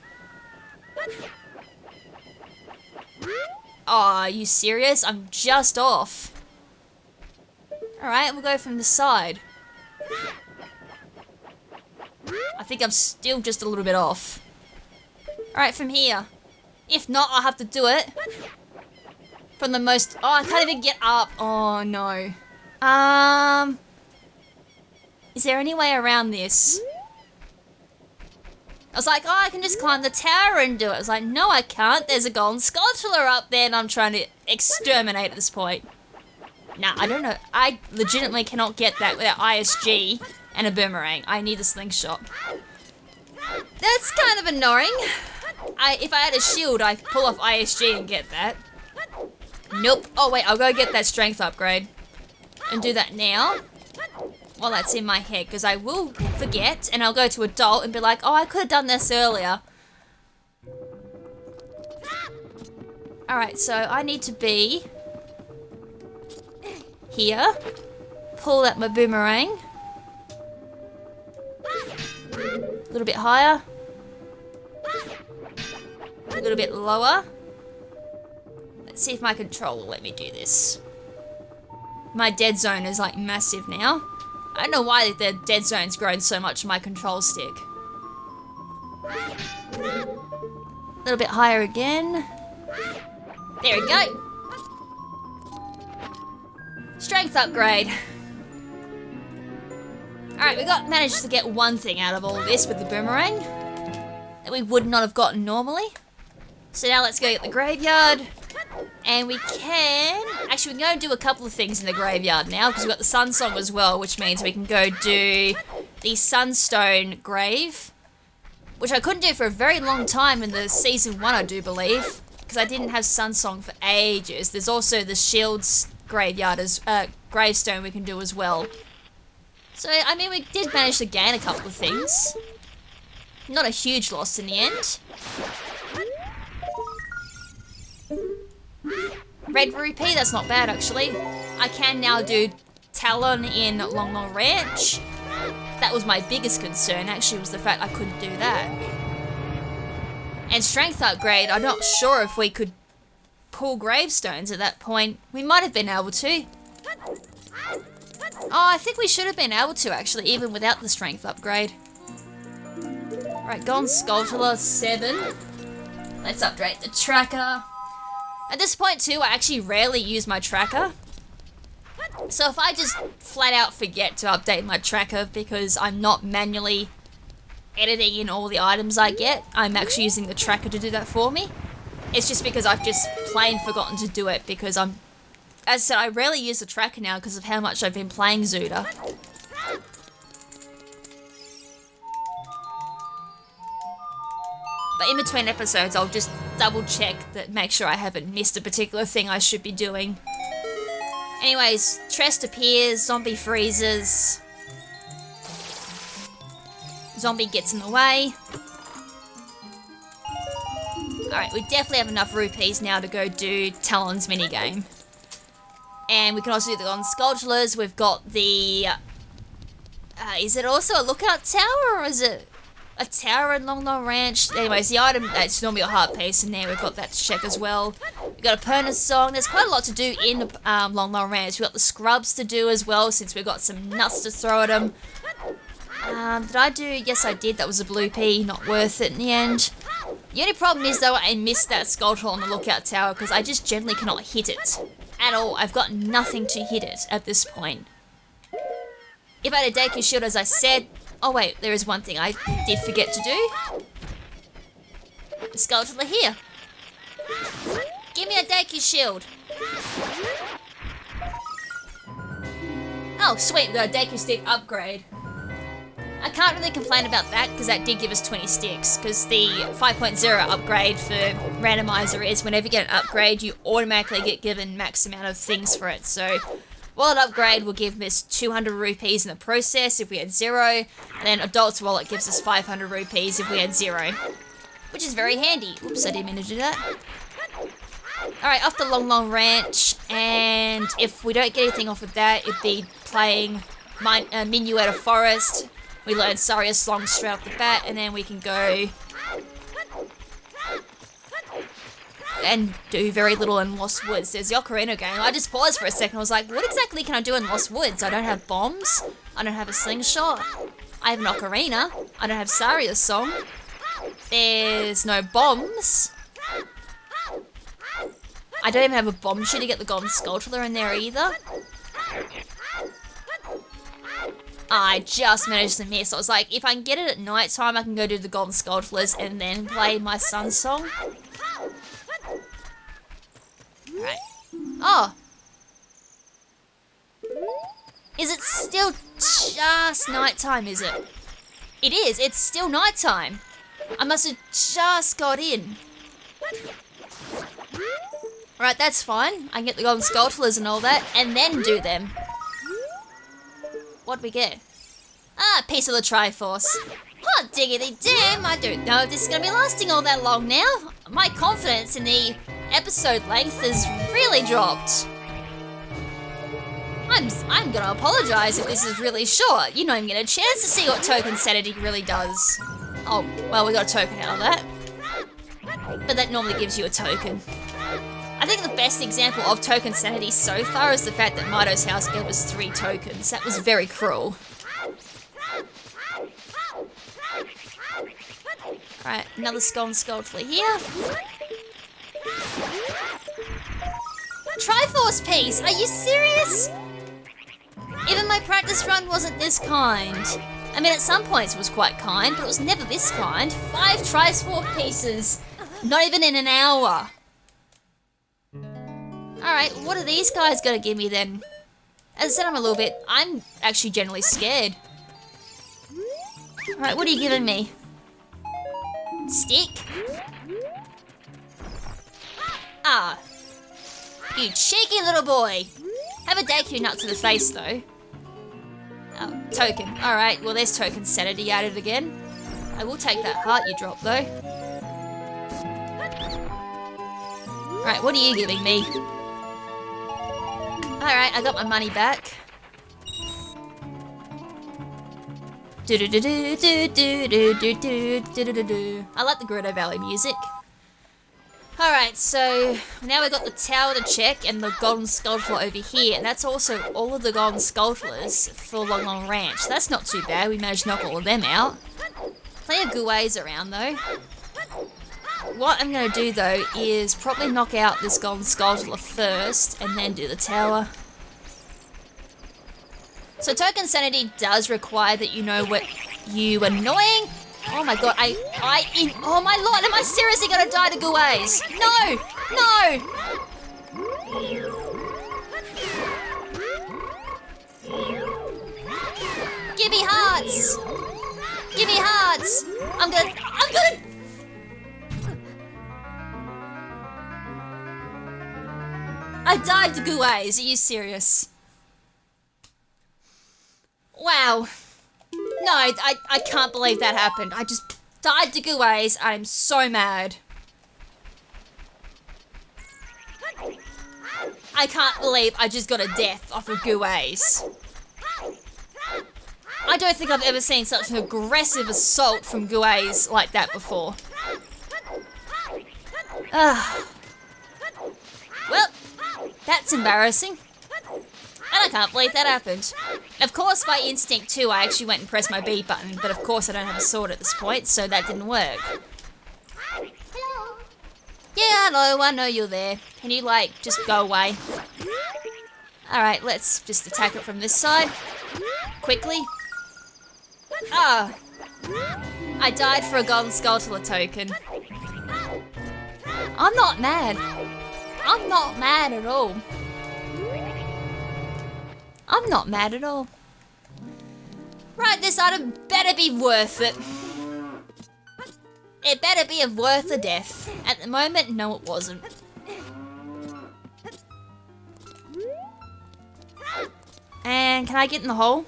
Oh, are you serious? I'm just off. Alright, we'll go from the side. I think I'm still just a little bit off. Alright, from here. If not, I'll have to do it from the most... Oh, I can't even get up. Oh, no. Is there any way around this? I was like, oh, I can just climb the tower and do it. I was like, no, I can't. There's a golden sculpture up there and I'm trying to exterminate at this point. Nah, I don't know. I legitimately cannot get that without ISG and a boomerang. I need a slingshot. That's kind of annoying. If I had a shield, I could pull off ISG and get that. Nope. Oh, wait, I'll go get that strength upgrade. And do that now. While that's in my head, because I will forget, and I'll go to adult and be like, oh, I could have done this earlier. Alright, so I need to be here. Pull out my boomerang. A little bit higher. A little bit lower. Let's see if my controller will let me do this. My dead zone is like massive now. I don't know why the dead zone's grown so much on my control stick. A little bit higher again. There we go. Strength upgrade. Alright, we managed to get one thing out of all this with the boomerang that we would not have gotten normally. So now let's go get the graveyard. And we can... Actually, we can go and do a couple of things in the graveyard now, because we've got the Sun Song as well, which means we can go do the Sunstone Grave, which I couldn't do for a very long time in the Season 1, I do believe, because I didn't have Sun Song for ages. There's also the Shields Graveyard, gravestone we can do as well. So, I mean, we did manage to gain a couple of things. Not a huge loss in the end. red rupee, that's not bad actually. I can now do Talon in Lon Lon Ranch. That was my biggest concern actually, was the fact I couldn't do that. And strength upgrade, I'm not sure if we could pull gravestones at that point. We might have been able to. Oh, I think we should have been able to actually, even without the strength upgrade. Right, Gone Skulltula 7. Let's update the tracker. At this point too, I actually rarely use my tracker. So if I just flat out forget to update my tracker because I'm not manually editing in all the items I get, I'm actually using the tracker to do that for me. It's just because I've just plain forgotten to do it because as I said, I rarely use the tracker now because of how much I've been playing Zelda. But in between episodes, I'll just double check that, make sure I haven't missed a particular thing I should be doing. Anyways, Trest appears, zombie freezes. Zombie gets in the way. Alright, we definitely have enough rupees now to go do Talon's minigame. And we can also do the Golden Skulltulas. We've got the... is it also a lookout tower, or is it a tower in Lon Lon Ranch? Anyways, the item, that's normally a heart piece in there. We've got that to check as well. We've got a Perna song. There's quite a lot to do in Lon Lon Ranch. We've got the scrubs to do as well, since we've got some nuts to throw at them. Did I do? Yes, I did. That was a blue pea. Not worth it in the end. The only problem is, though, I missed that Skulltula on the lookout tower because I just generally cannot hit it at all. I've got nothing to hit it at this point. If I had a Deku shield, as I said... Oh, wait, there is one thing I did forget to do. The Skulltula here. Give me a Deku shield. Oh, sweet, we got a Deku stick upgrade. I can't really complain about that because that did give us 20 sticks, because the 5.0 upgrade for Randomiser is whenever you get an upgrade, you automatically get given max amount of things for it. So, Wallet upgrade will give us 200 rupees in the process if we had 0, and then Adult's Wallet gives us 500 rupees if we had 0, which is very handy. Oops, I didn't mean to do that. Alright, off to Lon Lon Ranch, and if we don't get anything off of that, it'd be playing Minuet of Forest. We learn Saria's song straight off the bat, and then we can go and do very little in Lost Woods. There's the Ocarina game. I just paused for a second. I was like, what exactly can I do in Lost Woods? I don't have bombs. I don't have a slingshot. I have an Ocarina. I don't have Saria's song. There's no bombs. I don't even have a bomb shoe to get the Golden Skulltula in there either. I just managed to miss. I was like, if I can get it at night time, I can go do the Golden Skulltulas and then play my son's song. Right. Oh. Is it still just nighttime, is it? It is. It's still nighttime. I must have just got in. Right, that's fine. I can get the Golden Skulltulas and all that, and then do them. What'd we get? Ah, a piece of the Triforce. Hot diggity damn, I don't know if this is going to be lasting all that long now. My confidence in the episode length has really dropped. I'm going to apologise if this is really short. You don't even get a chance to see what Token Sanity really does. Oh, well, we got a token out of that. But that normally gives you a token. I think the best example of Token Sanity so far is the fact that Mido's house gave us 3 tokens. That was very cruel. Alright, another Golden Skulltula here. Triforce piece! Are you serious? Even my practice run wasn't this kind. I mean, at some points it was quite kind, but it was never this kind. 5 Triforce pieces! Not even in an hour. Alright, what are these guys gonna give me then? As I said, I'm actually generally scared. Alright, what are you giving me? Stick? Ah. You cheeky little boy. Have a Deku nut to the face though. Oh, token. Alright, well there's Token Sanity added again. I will take that heart you dropped though. Alright, what are you giving me? Alright, I got my money back. I like the Gerudo Valley music. Alright, so now we've got the tower to check and the golden skulltula over here, and that's also all of the golden skulltulas for Lon Lon Ranch. That's not too bad, we managed to knock all of them out. Plenty of guays around though. What I'm going to do though is probably knock out this golden skulltula first and then do the tower. So token sanity does require that you know what you annoying. Oh my god, oh my lord, am I seriously gonna die to guays? No! No! Give me hearts! Give me hearts! I'm gonna... I died to guays, are you serious? Wow. No, I can't believe that happened. I just died to guays. I'm so mad. I can't believe I just got a death off of guays. I don't think I've ever seen such an aggressive assault from guays like that before. Well, that's embarrassing. And I can't believe that happened. Of course, by instinct too, I actually went and pressed my B button, but of course I don't have a sword at this point, so that didn't work. Hello. Yeah, hello, I know you're there. Can you, like, just go away? Alright, let's just attack it from this side. Quickly. Ah! I died for a golden skulltula token. I'm not mad. I'm not mad at all. I'm not mad at all. Right, this item better be worth it. It better be worth the death. At the moment, no it wasn't. And can I get in the hole?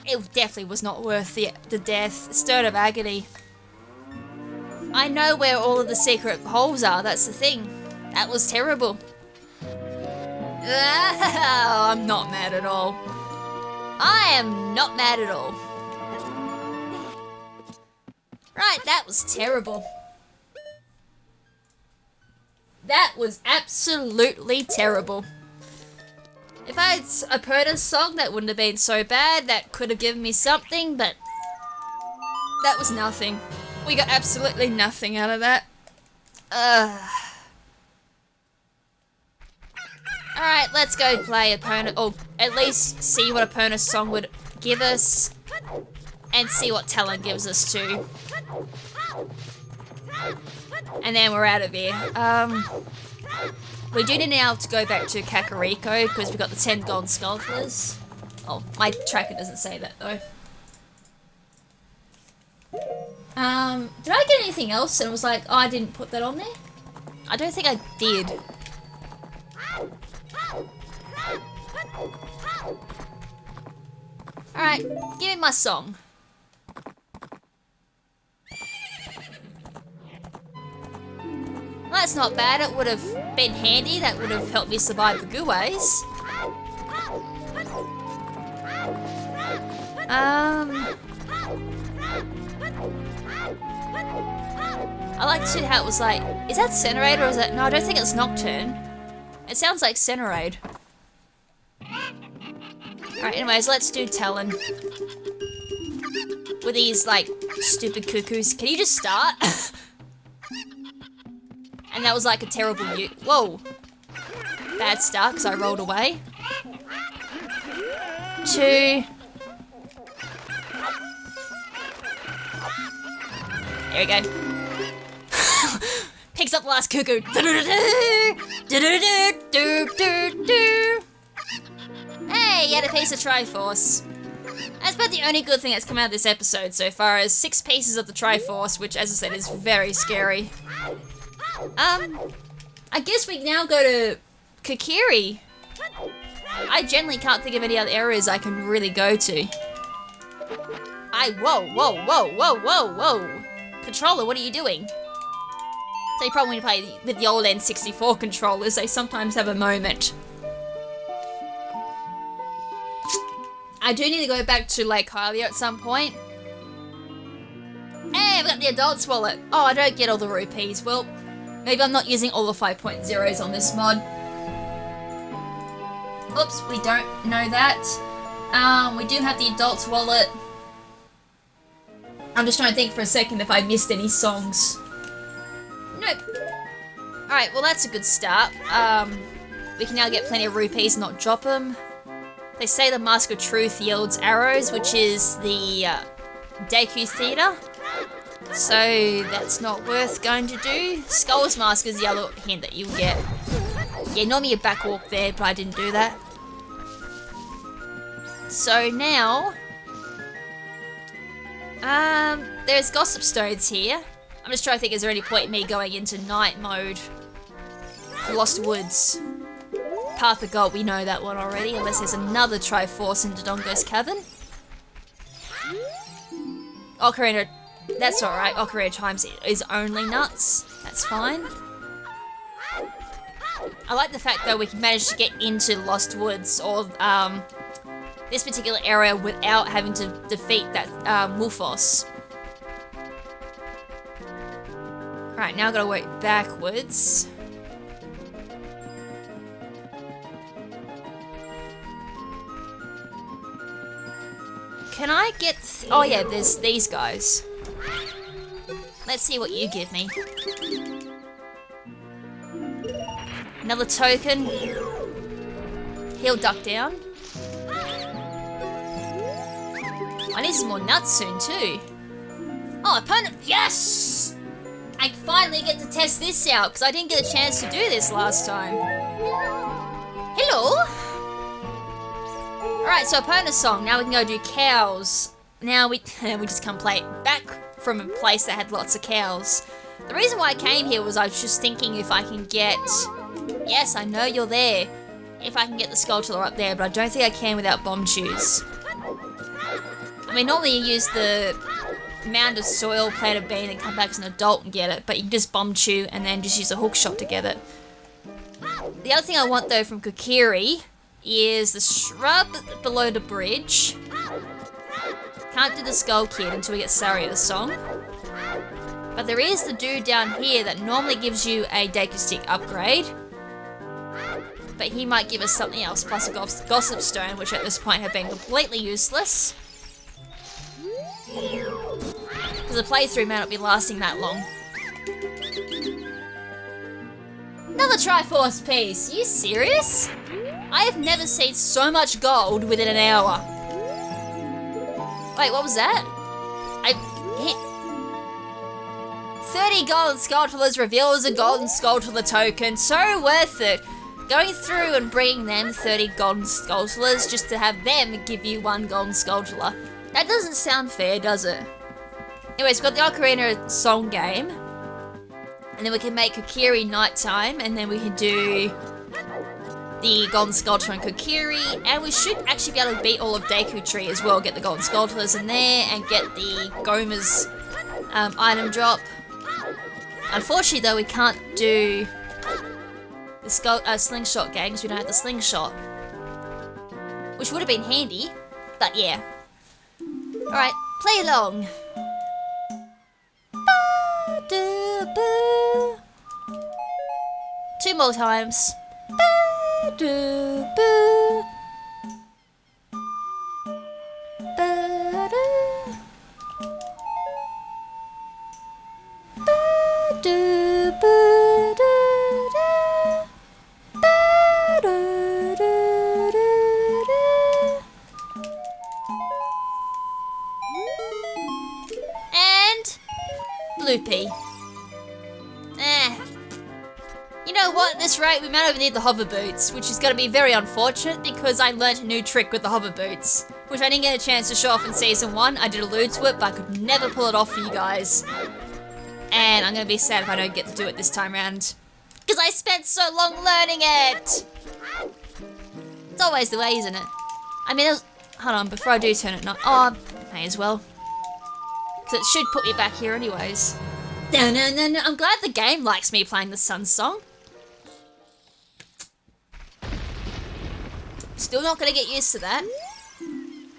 It definitely was not worth the death. Stern of agony. I know where all of the secret holes are, that's the thing. That was terrible. Oh, I'm not mad at all. I am not mad at all. Right, that was terrible. That was absolutely terrible. If I had a Perna's song, that wouldn't have been so bad. That could have given me something, but that was nothing. We got absolutely nothing out of that. Alright, let's go play Epona, or at least see what Epona's song would give us, and see what talent gives us too. And then we're out of here. We do need now to go back to Kakariko, because we've got the 10 golden skulltulas. Oh, my tracker doesn't say that though. Did I get anything else and it was like, oh, I didn't put that on there? I don't think I did. Alright, give me my song. Well, that's not bad. It would have been handy. That would have helped me survive the guays. I like to see how it was like, is that Centerade or is that, no, I don't think it's Nocturne. It sounds like Centerade. Alright, anyways, let's do Talon. With these, like, stupid cuckoos. Can you just start? And that was like a terrible whoa. Bad start, because I rolled away. 2. There we go. Picks up the last cuckoo. Hey, you had a piece of Triforce. That's about the only good thing that's come out of this episode so far, as 6 pieces of the Triforce, which, as I said, is very scary. I guess we now go to Kokiri. I generally can't think of any other areas I can really go to. Whoa. Controller, what are you doing? So you probably when you play with the old N64 controllers, they sometimes have a moment. I do need to go back to Lake Hylia at some point. Hey, I've got the adult's wallet. Oh, I don't get all the rupees. Well, maybe I'm not using all the 5.0s on this mod. Oops, we don't know that. We do have the adult's wallet. I'm just trying to think for a second if I missed any songs. Nope. Alright, well that's a good start. We can now get plenty of rupees and not drop them. They say the Mask of Truth yields arrows, which is the Deku Theatre. So that's not worth going to do. Skull's Mask is the other hint that you'll get. Yeah, normally you back walk there, but I didn't do that. So now... there's Gossip Stones here. I'm just trying to think, is there any point in me going into night mode for Lost Woods? Path of Gold, we know that one already, unless there's another Triforce in Dodongo's Cavern. Ocarina, that's alright, Ocarina Times is only nuts, that's fine. I like the fact though we can manage to get into Lost Woods, or this particular area without having to defeat that Wolfos. Right, now I've got to work backwards. Can I get... oh yeah, there's these guys. Let's see what you give me. Another token. He'll duck down. I need some more nuts soon too. Oh, opponent, yes! I finally get to test this out because I didn't get a chance to do this last time. Hello? Alright, so opponent song. Now we can go do cows. Now we just come play it back from a place that had lots of cows. The reason why I came here was I was just thinking if I can get... yes, I know you're there. If I can get the Skulltula up there, but I don't think I can without bomb chews. I mean, normally you use the mound of soil, plant a bean, and come back as an adult and get it, but you can just bomb chew and then just use a hook shot to get it. The other thing I want though from Kokiri is the shrub below the bridge. Can't do the Skull Kid until we get Saria's song. But there is the dude down here that normally gives you a Deku Stick upgrade. But he might give us something else, plus a Gossip Stone, which at this point have been completely useless. Because the playthrough may not be lasting that long. Another Triforce piece, are you serious? I have never seen so much gold within an hour. Wait, what was that? I hit 30 golden Skulltulas reveals a golden Skulltula token, so worth it. Going through and bringing them 30 golden Skulltulas just to have them give you one golden Skulltula. That doesn't sound fair, does it? Anyways, we've got the Ocarina song game. And then we can make Kokiri nighttime, and then we can do the Golden Skulltula and Kokiri, and we should actually be able to beat all of Deku Tree as well, get the Golden Skulltulas in there, and get the Goma's item drop. Unfortunately though, we can't do the slingshot game because we don't have the slingshot. Which would have been handy, but yeah. Alright, play along. Ba-do-boo. 2 more times. Ba-do-boo. Ba-do. Ba-do-boo-do-do. Ba-do-do-do-do. And Bloopy. You know what, at this rate we might even need the hover boots, which is going to be very unfortunate because I learnt a new trick with the hover boots, which I didn't get a chance to show off in Season 1. I did allude to it, but I could never pull it off for you guys. And I'm going to be sad if I don't get to do it this time around, because I spent so long learning it! It's always the way, isn't it? I mean, hold on, before I do turn it not... oh, may as well. Because it should put me back here anyways. No. I'm glad the game likes me playing the Sun Song. Still not gonna get used to that.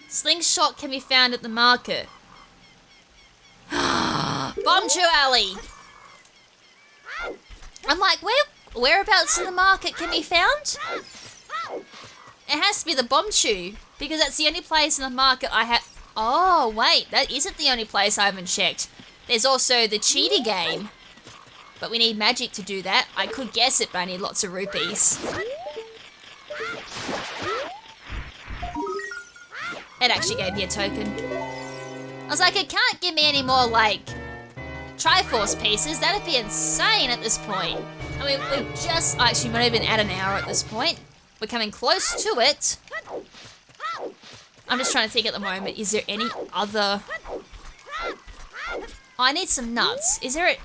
Slingshot can be found at the market. Bombchu Alley! I'm like, whereabouts in the market can be found? It has to be the Bombchu, because that's the only place in the market I have. Oh, wait, that isn't the only place I haven't checked. There's also the cheaty game. But we need magic to do that. I could guess it, but I need lots of rupees. It actually gave me a token. I was like, it can't give me any more, like, Triforce pieces. That'd be insane at this point. I mean, we've just... Actually, we're not even at an hour at this point. We're coming close to it. I'm just trying to think at the moment, is there any other... Oh, I need some nuts. Is there...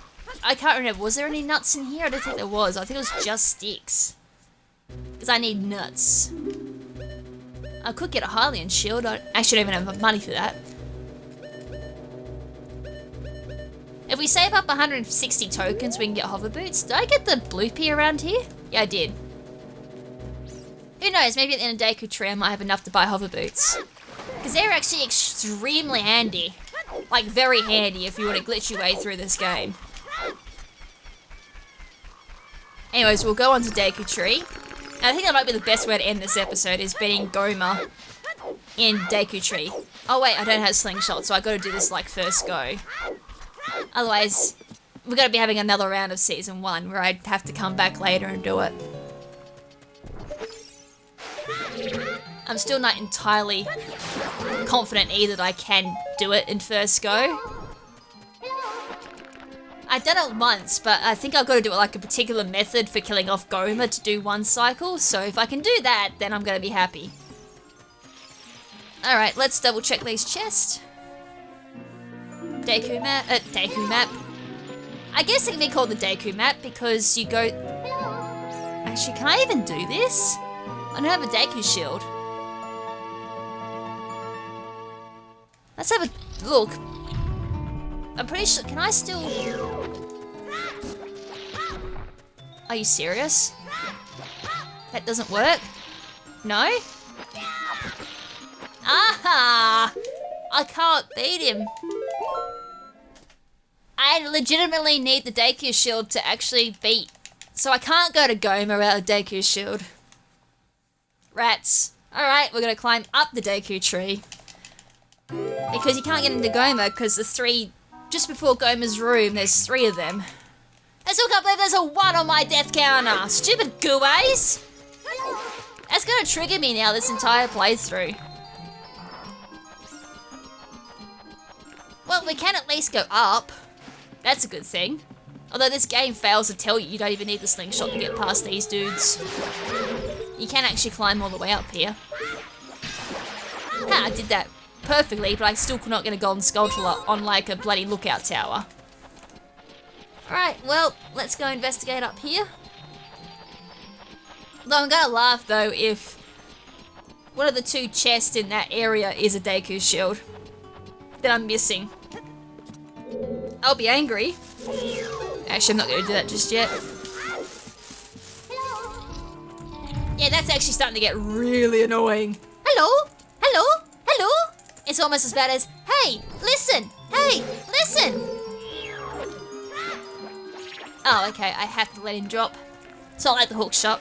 I can't remember. Was there any nuts in here? I don't think there was. I think it was just sticks. Because I need nuts. I could get a Hylian shield. I actually don't even have money for that. If we save up 160 tokens, we can get hover boots. Did I get the bloopy around here? Yeah, I did. Who knows? Maybe at the end of Deku Tree, I might have enough to buy hover boots. Because they're actually extremely handy. Like, very handy if you want to glitch your way through this game. Anyways, we'll go on to Deku Tree. And I think that might be the best way to end this episode, is beating Goma in Deku Tree. Oh wait, I don't have Slingshot, so I gotta do this like first go. Otherwise, we're gonna be having another round of Season 1 where I'd have to come back later and do it. I'm still not entirely confident either that I can do it in first go. I've done it once, but I think I've got to do it like a particular method for killing off Goma to do one cycle, so if I can do that, then I'm going to be happy. Alright, let's double check these chests. Deku map. I guess it can be called the Deku map because you go... Actually, can I even do this? I don't have a Deku shield. Let's have a look. I'm pretty sure... Can I still... Are you serious? That doesn't work? No? Aha! I can't beat him. I legitimately need the Deku shield to actually beat. So I can't go to Goma without a Deku shield. Rats. Alright, we're gonna climb up the Deku tree. Because you can't get into Goma because the three... Just before Goma's room, there's 3 of them. I still can't believe there's a 1 on my death counter. Stupid gooways. That's gonna trigger me now this entire playthrough. Well, we can at least go up. That's a good thing. Although this game fails to tell you you don't even need the slingshot to get past these dudes. You can actually climb all the way up here. Ha, I did that perfectly, but I still could not get a golden skulltula on like a bloody lookout tower. Alright, well, let's go investigate up here. Though I'm gonna laugh though if one of the 2 chests in that area is a Deku shield that I'm missing. I'll be angry. Actually, I'm not gonna do that just yet. Yeah, that's actually starting to get really annoying. Hello? Hello? Hello? It's almost as bad as, hey, listen! Hey, listen! Oh, okay, I have to let him drop. It's not like the hook shot.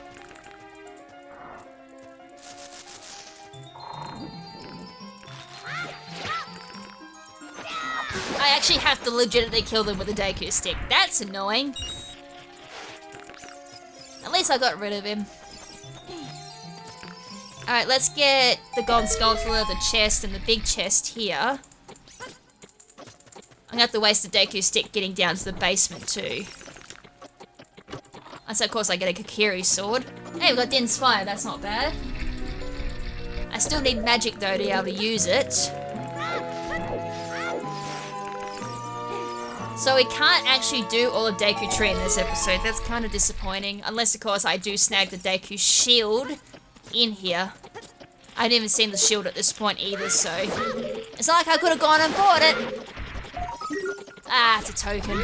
I actually have to legitimately kill them with a Deku stick. That's annoying. At least I got rid of him. Alright, let's get the golden skulltula, the chest, and the big chest here. I'm gonna have to waste the Deku stick getting down to the basement too. And so of course I get a Kokiri sword. Hey, we've got Din's Fire, that's not bad. I still need magic though to be able to use it. So we can't actually do all of Deku Tree in this episode. That's kind of disappointing. Unless of course I do snag the Deku shield in here. I hadn't even seen the shield at this point either, so it's not like I could have gone and bought it. Ah, it's a token.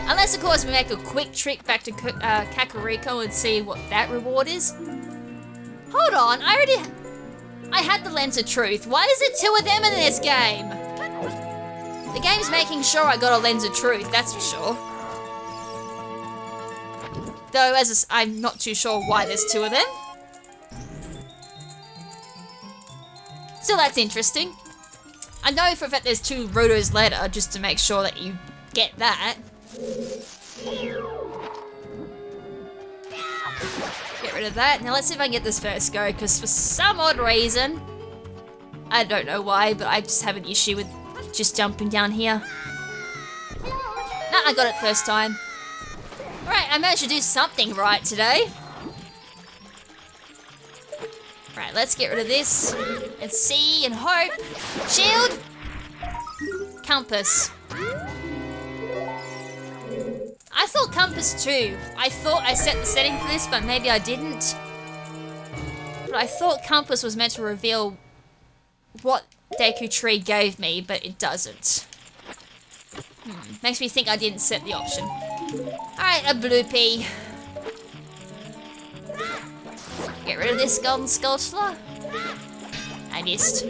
Unless, of course, we make a quick trip back to Kakariko and see what that reward is. Hold on, I had the Lens of Truth. Why is there 2 of them in this game? The game's making sure I got a Lens of Truth, that's for sure. Though, I'm not too sure why there's 2 of them. Still, that's interesting. I know for a fact there's 2 Gerudo's later, just to make sure that you get that. Get rid of that. Now let's see if I can get this first go, because for some odd reason, I don't know why, but I just have an issue with just jumping down here. Nah, I got it first time. Right, I managed to do something right today. Right, let's get rid of this. And see and hope. Shield! Compass. I thought compass too. I thought I set the setting for this, but maybe I didn't. But I thought compass was meant to reveal what Deku Tree gave me, but it doesn't. Makes me think I didn't set the option. Alright, a bloopy. Get rid of this golden sculpture. I missed.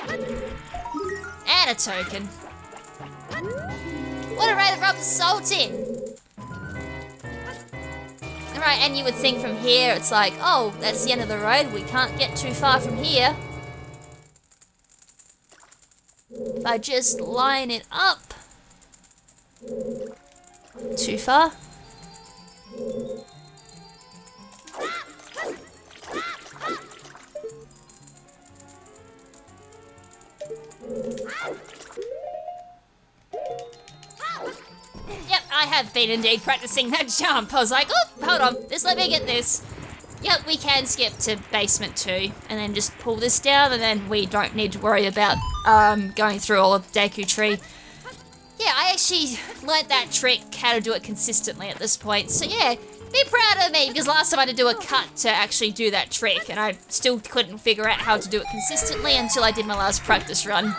And a token. What a ray to rub the salt in! Alright, and you would think from here, it's like, oh, that's the end of the road, we can't get too far from here. If I just line it up. Too far? Yep, I have been indeed practicing that jump. I was like, oh, hold on, just let me get this. Yep, we can skip to basement 2 and then just pull this down, and then we don't need to worry about going through all of Deku Tree. Yeah, I actually learnt that trick, how to do it consistently at this point. So yeah, be proud of me, because last time I had to do a cut to actually do that trick, and I still couldn't figure out how to do it consistently until I did my last practice run.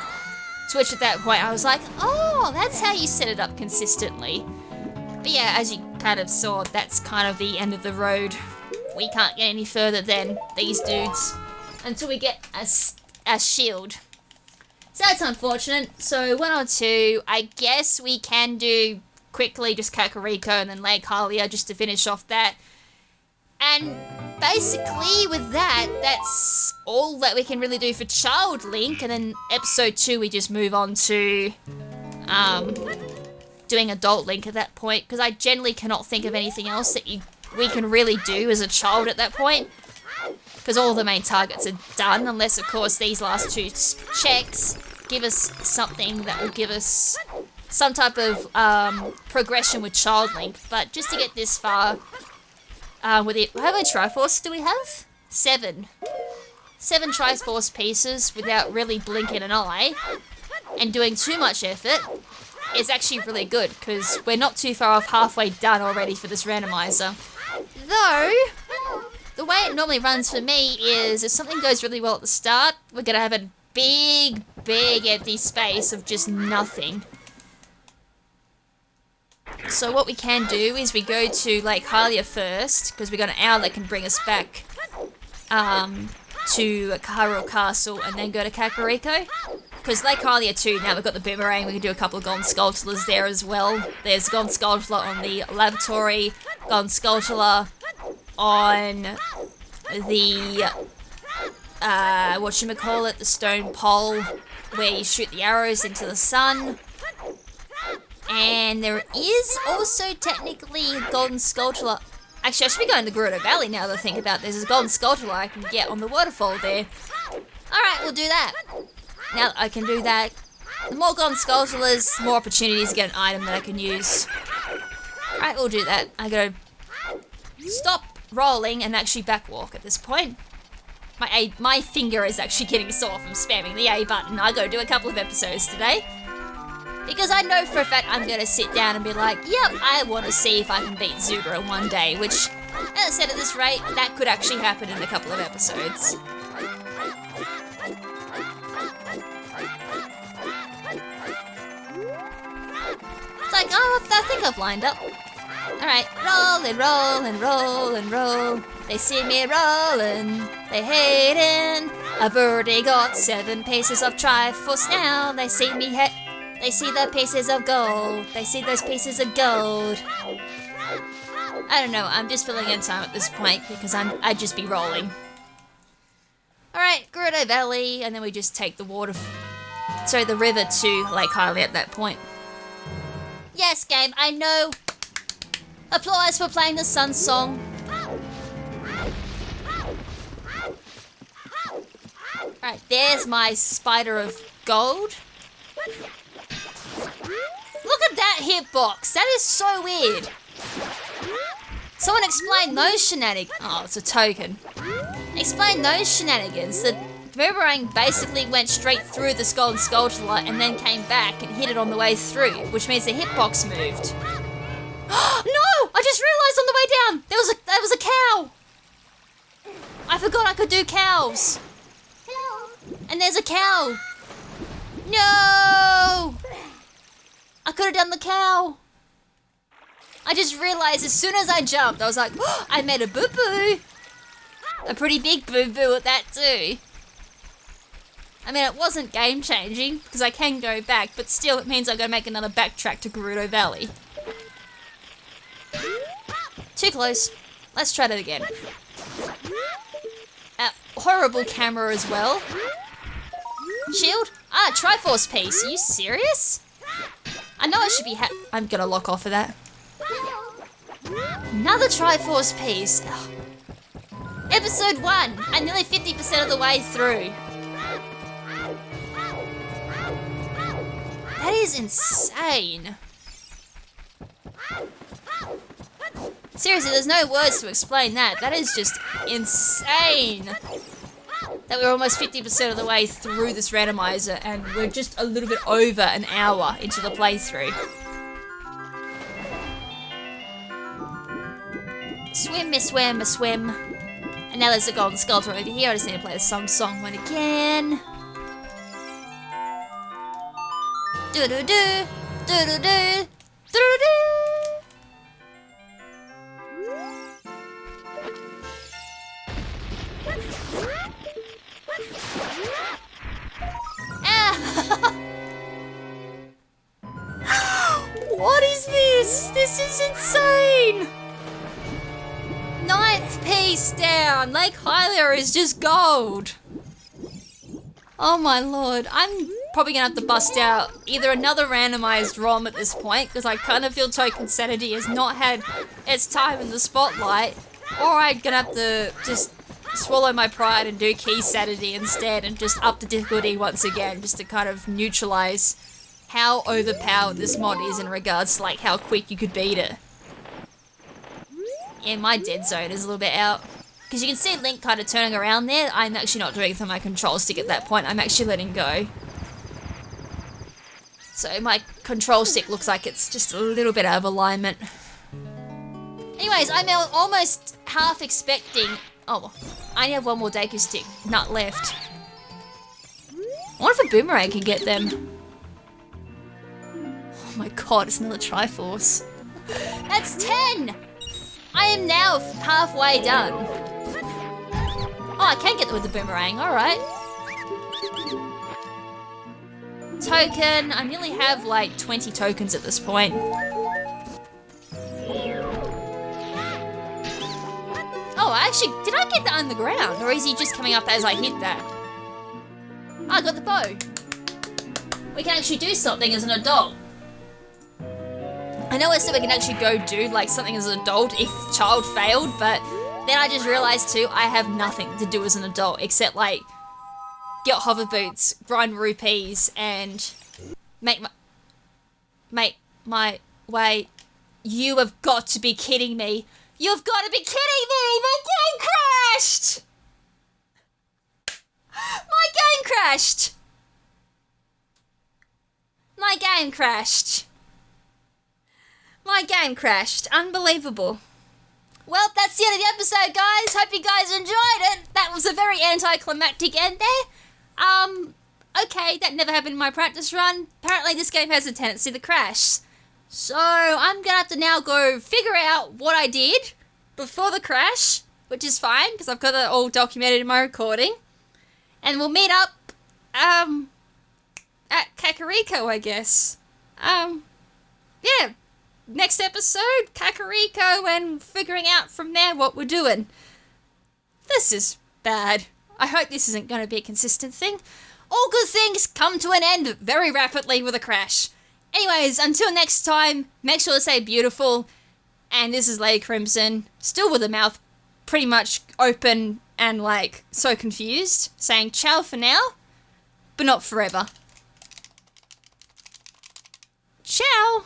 To which at that point I was like, oh, that's how you set it up consistently. But yeah, as you kind of saw, that's kind of the end of the road. We can't get any further than these dudes until we get a shield. So that's unfortunate. So 1 or 2, I guess we can do quickly just Kakariko and then Lake Hylia just to finish off that. And basically with that, that's all that we can really do for Child Link. And then episode 2, we just move on to doing Adult Link at that point, because I generally cannot think of anything else that we can really do as a child at that point, because all the main targets are done, unless of course these last 2 checks give us something that will give us some type of progression with Child Link. But just to get this far with it, how many Triforce do we have? 7 Triforce pieces without really blinking an eye and doing too much effort is actually really good, because we're not too far off halfway done already for this randomizer. Though, the way it normally runs for me is if something goes really well at the start, we're going to have a big empty space of just nothing. So what we can do is we go to Lake Hylia first, because we got an hour that can bring us back to Hyrule Castle, and then go to Kakariko. Because Lake Hylia too, now we've got the boomerang, we can do a couple of golden sculptures there as well. There's golden sculpture on the laboratory, golden sculpture on the, the stone pole, where you shoot the arrows into the sun. And there is also technically a golden sculpture. Actually, I should be going to Gerudo Valley now that I think about this. There's a golden sculpture I can get on the waterfall there. Alright, we'll do that. Now that I can do that, the more golden sculptures, more opportunities to get an item that I can use. Alright, we'll do that. I gotta stop rolling and actually backwalk at this point. My finger is actually getting sore from spamming the A button. I gotta do a couple of episodes today. Because I know for a fact I'm gonna sit down and be like, yep, I want to see if I can beat Zelda in one day, which, as I said, at this rate, that could actually happen in a couple of episodes. Oh, I think I've lined up. Alright, roll and roll and roll and roll. They see me rolling, they hating. I've already got 7 pieces of Triforce now. They see me they see the pieces of gold. They see those pieces of gold. I don't know, I'm just filling in time at this point because I'd just be rolling. Alright, Gerudo Valley, and then we just take the the river to Lake Hylia at that point. Yes, game, I know. Applause for playing the Sun Song. Alright, there's my spider of gold. Look at that hitbox, that is so weird. Someone explain those shenanigans. Oh, it's a token. Explain those shenanigans. The boomerang basically went straight through the Skull and Skulltula and then came back and hit it on the way through, which means the hitbox moved. No! I just realised on the way down there was a cow. I forgot I could do cows. And there's a cow. No! I could have done the cow. I just realised as soon as I jumped, I was like, oh, I made a boo-boo. A pretty big boo-boo at that too. I mean, it wasn't game-changing, because I can go back, but still it means I've got to make another backtrack to Gerudo Valley. Too close. Let's try that again. Horrible camera as well. Shield? Ah, Triforce piece. Are you serious? I know I should be I'm gonna lock off of that. Another Triforce piece. Ugh. Episode 1. I'm nearly 50% of the way through. That is insane. Seriously, there's no words to explain that. That is just insane. That we're almost 50% of the way through this randomizer and we're just a little bit over an hour into the playthrough. Swim, me swim, me swim. And now there's a golden sculpture over here. I just need to play the song one again. Do-do-do, do-do-do, do-do-do. What is this? This is insane! 9th piece down! Lake Hylia is just gold! Oh my lord, I'm probably gonna have to bust out either another randomized ROM at this point, because I kind of feel Token Sanity has not had its time in the spotlight, or I'm gonna have to just swallow my pride and do Key Sanity instead and just up the difficulty once again, just to kind of neutralize how overpowered this mod is in regards to like how quick you could beat it. Yeah, my dead zone is a little bit out. Because you can see Link kind of turning around there. I'm actually not doing it with my control stick at that point. I'm actually letting go. So my control stick looks like it's just a little bit out of alignment. Anyways, I'm almost half expecting... Oh, I only have one more Deku stick nut left. I wonder if a boomerang can get them. Oh my god, it's another Triforce. That's 10! I am now halfway done. Oh, I can get them with the boomerang, alright. Token, I nearly have like 20 tokens at this point. Oh, actually, did I get that on the ground? Or is he just coming up as I hit that? Oh, I got the bow. We can actually do something as an adult. I know I said we can actually go do like something as an adult if child failed, but then I just realized too, I have nothing to do as an adult except like get hover boots, grind rupees, and make my way. You have got to be kidding me. You've got to be kidding me! My game crashed! My game crashed! My game crashed. My game crashed. Unbelievable. Well, that's the end of the episode, guys. Hope you guys enjoyed it. That was a very anticlimactic end there. Okay, that never happened in my practice run. Apparently this game has a tendency to crash. So I'm gonna have to now go figure out what I did before the crash, which is fine because I've got that all documented in my recording. And we'll meet up at Kakariko, I guess. Yeah, next episode, Kakariko, and figuring out from there what we're doing. This is bad. I hope this isn't going to be a consistent thing. All good things come to an end very rapidly with a crash. Anyways, until next time, make sure to stay beautiful. And this is Lady KrimZen, still with her mouth pretty much open and like so confused, saying ciao for now, but not forever. Ciao!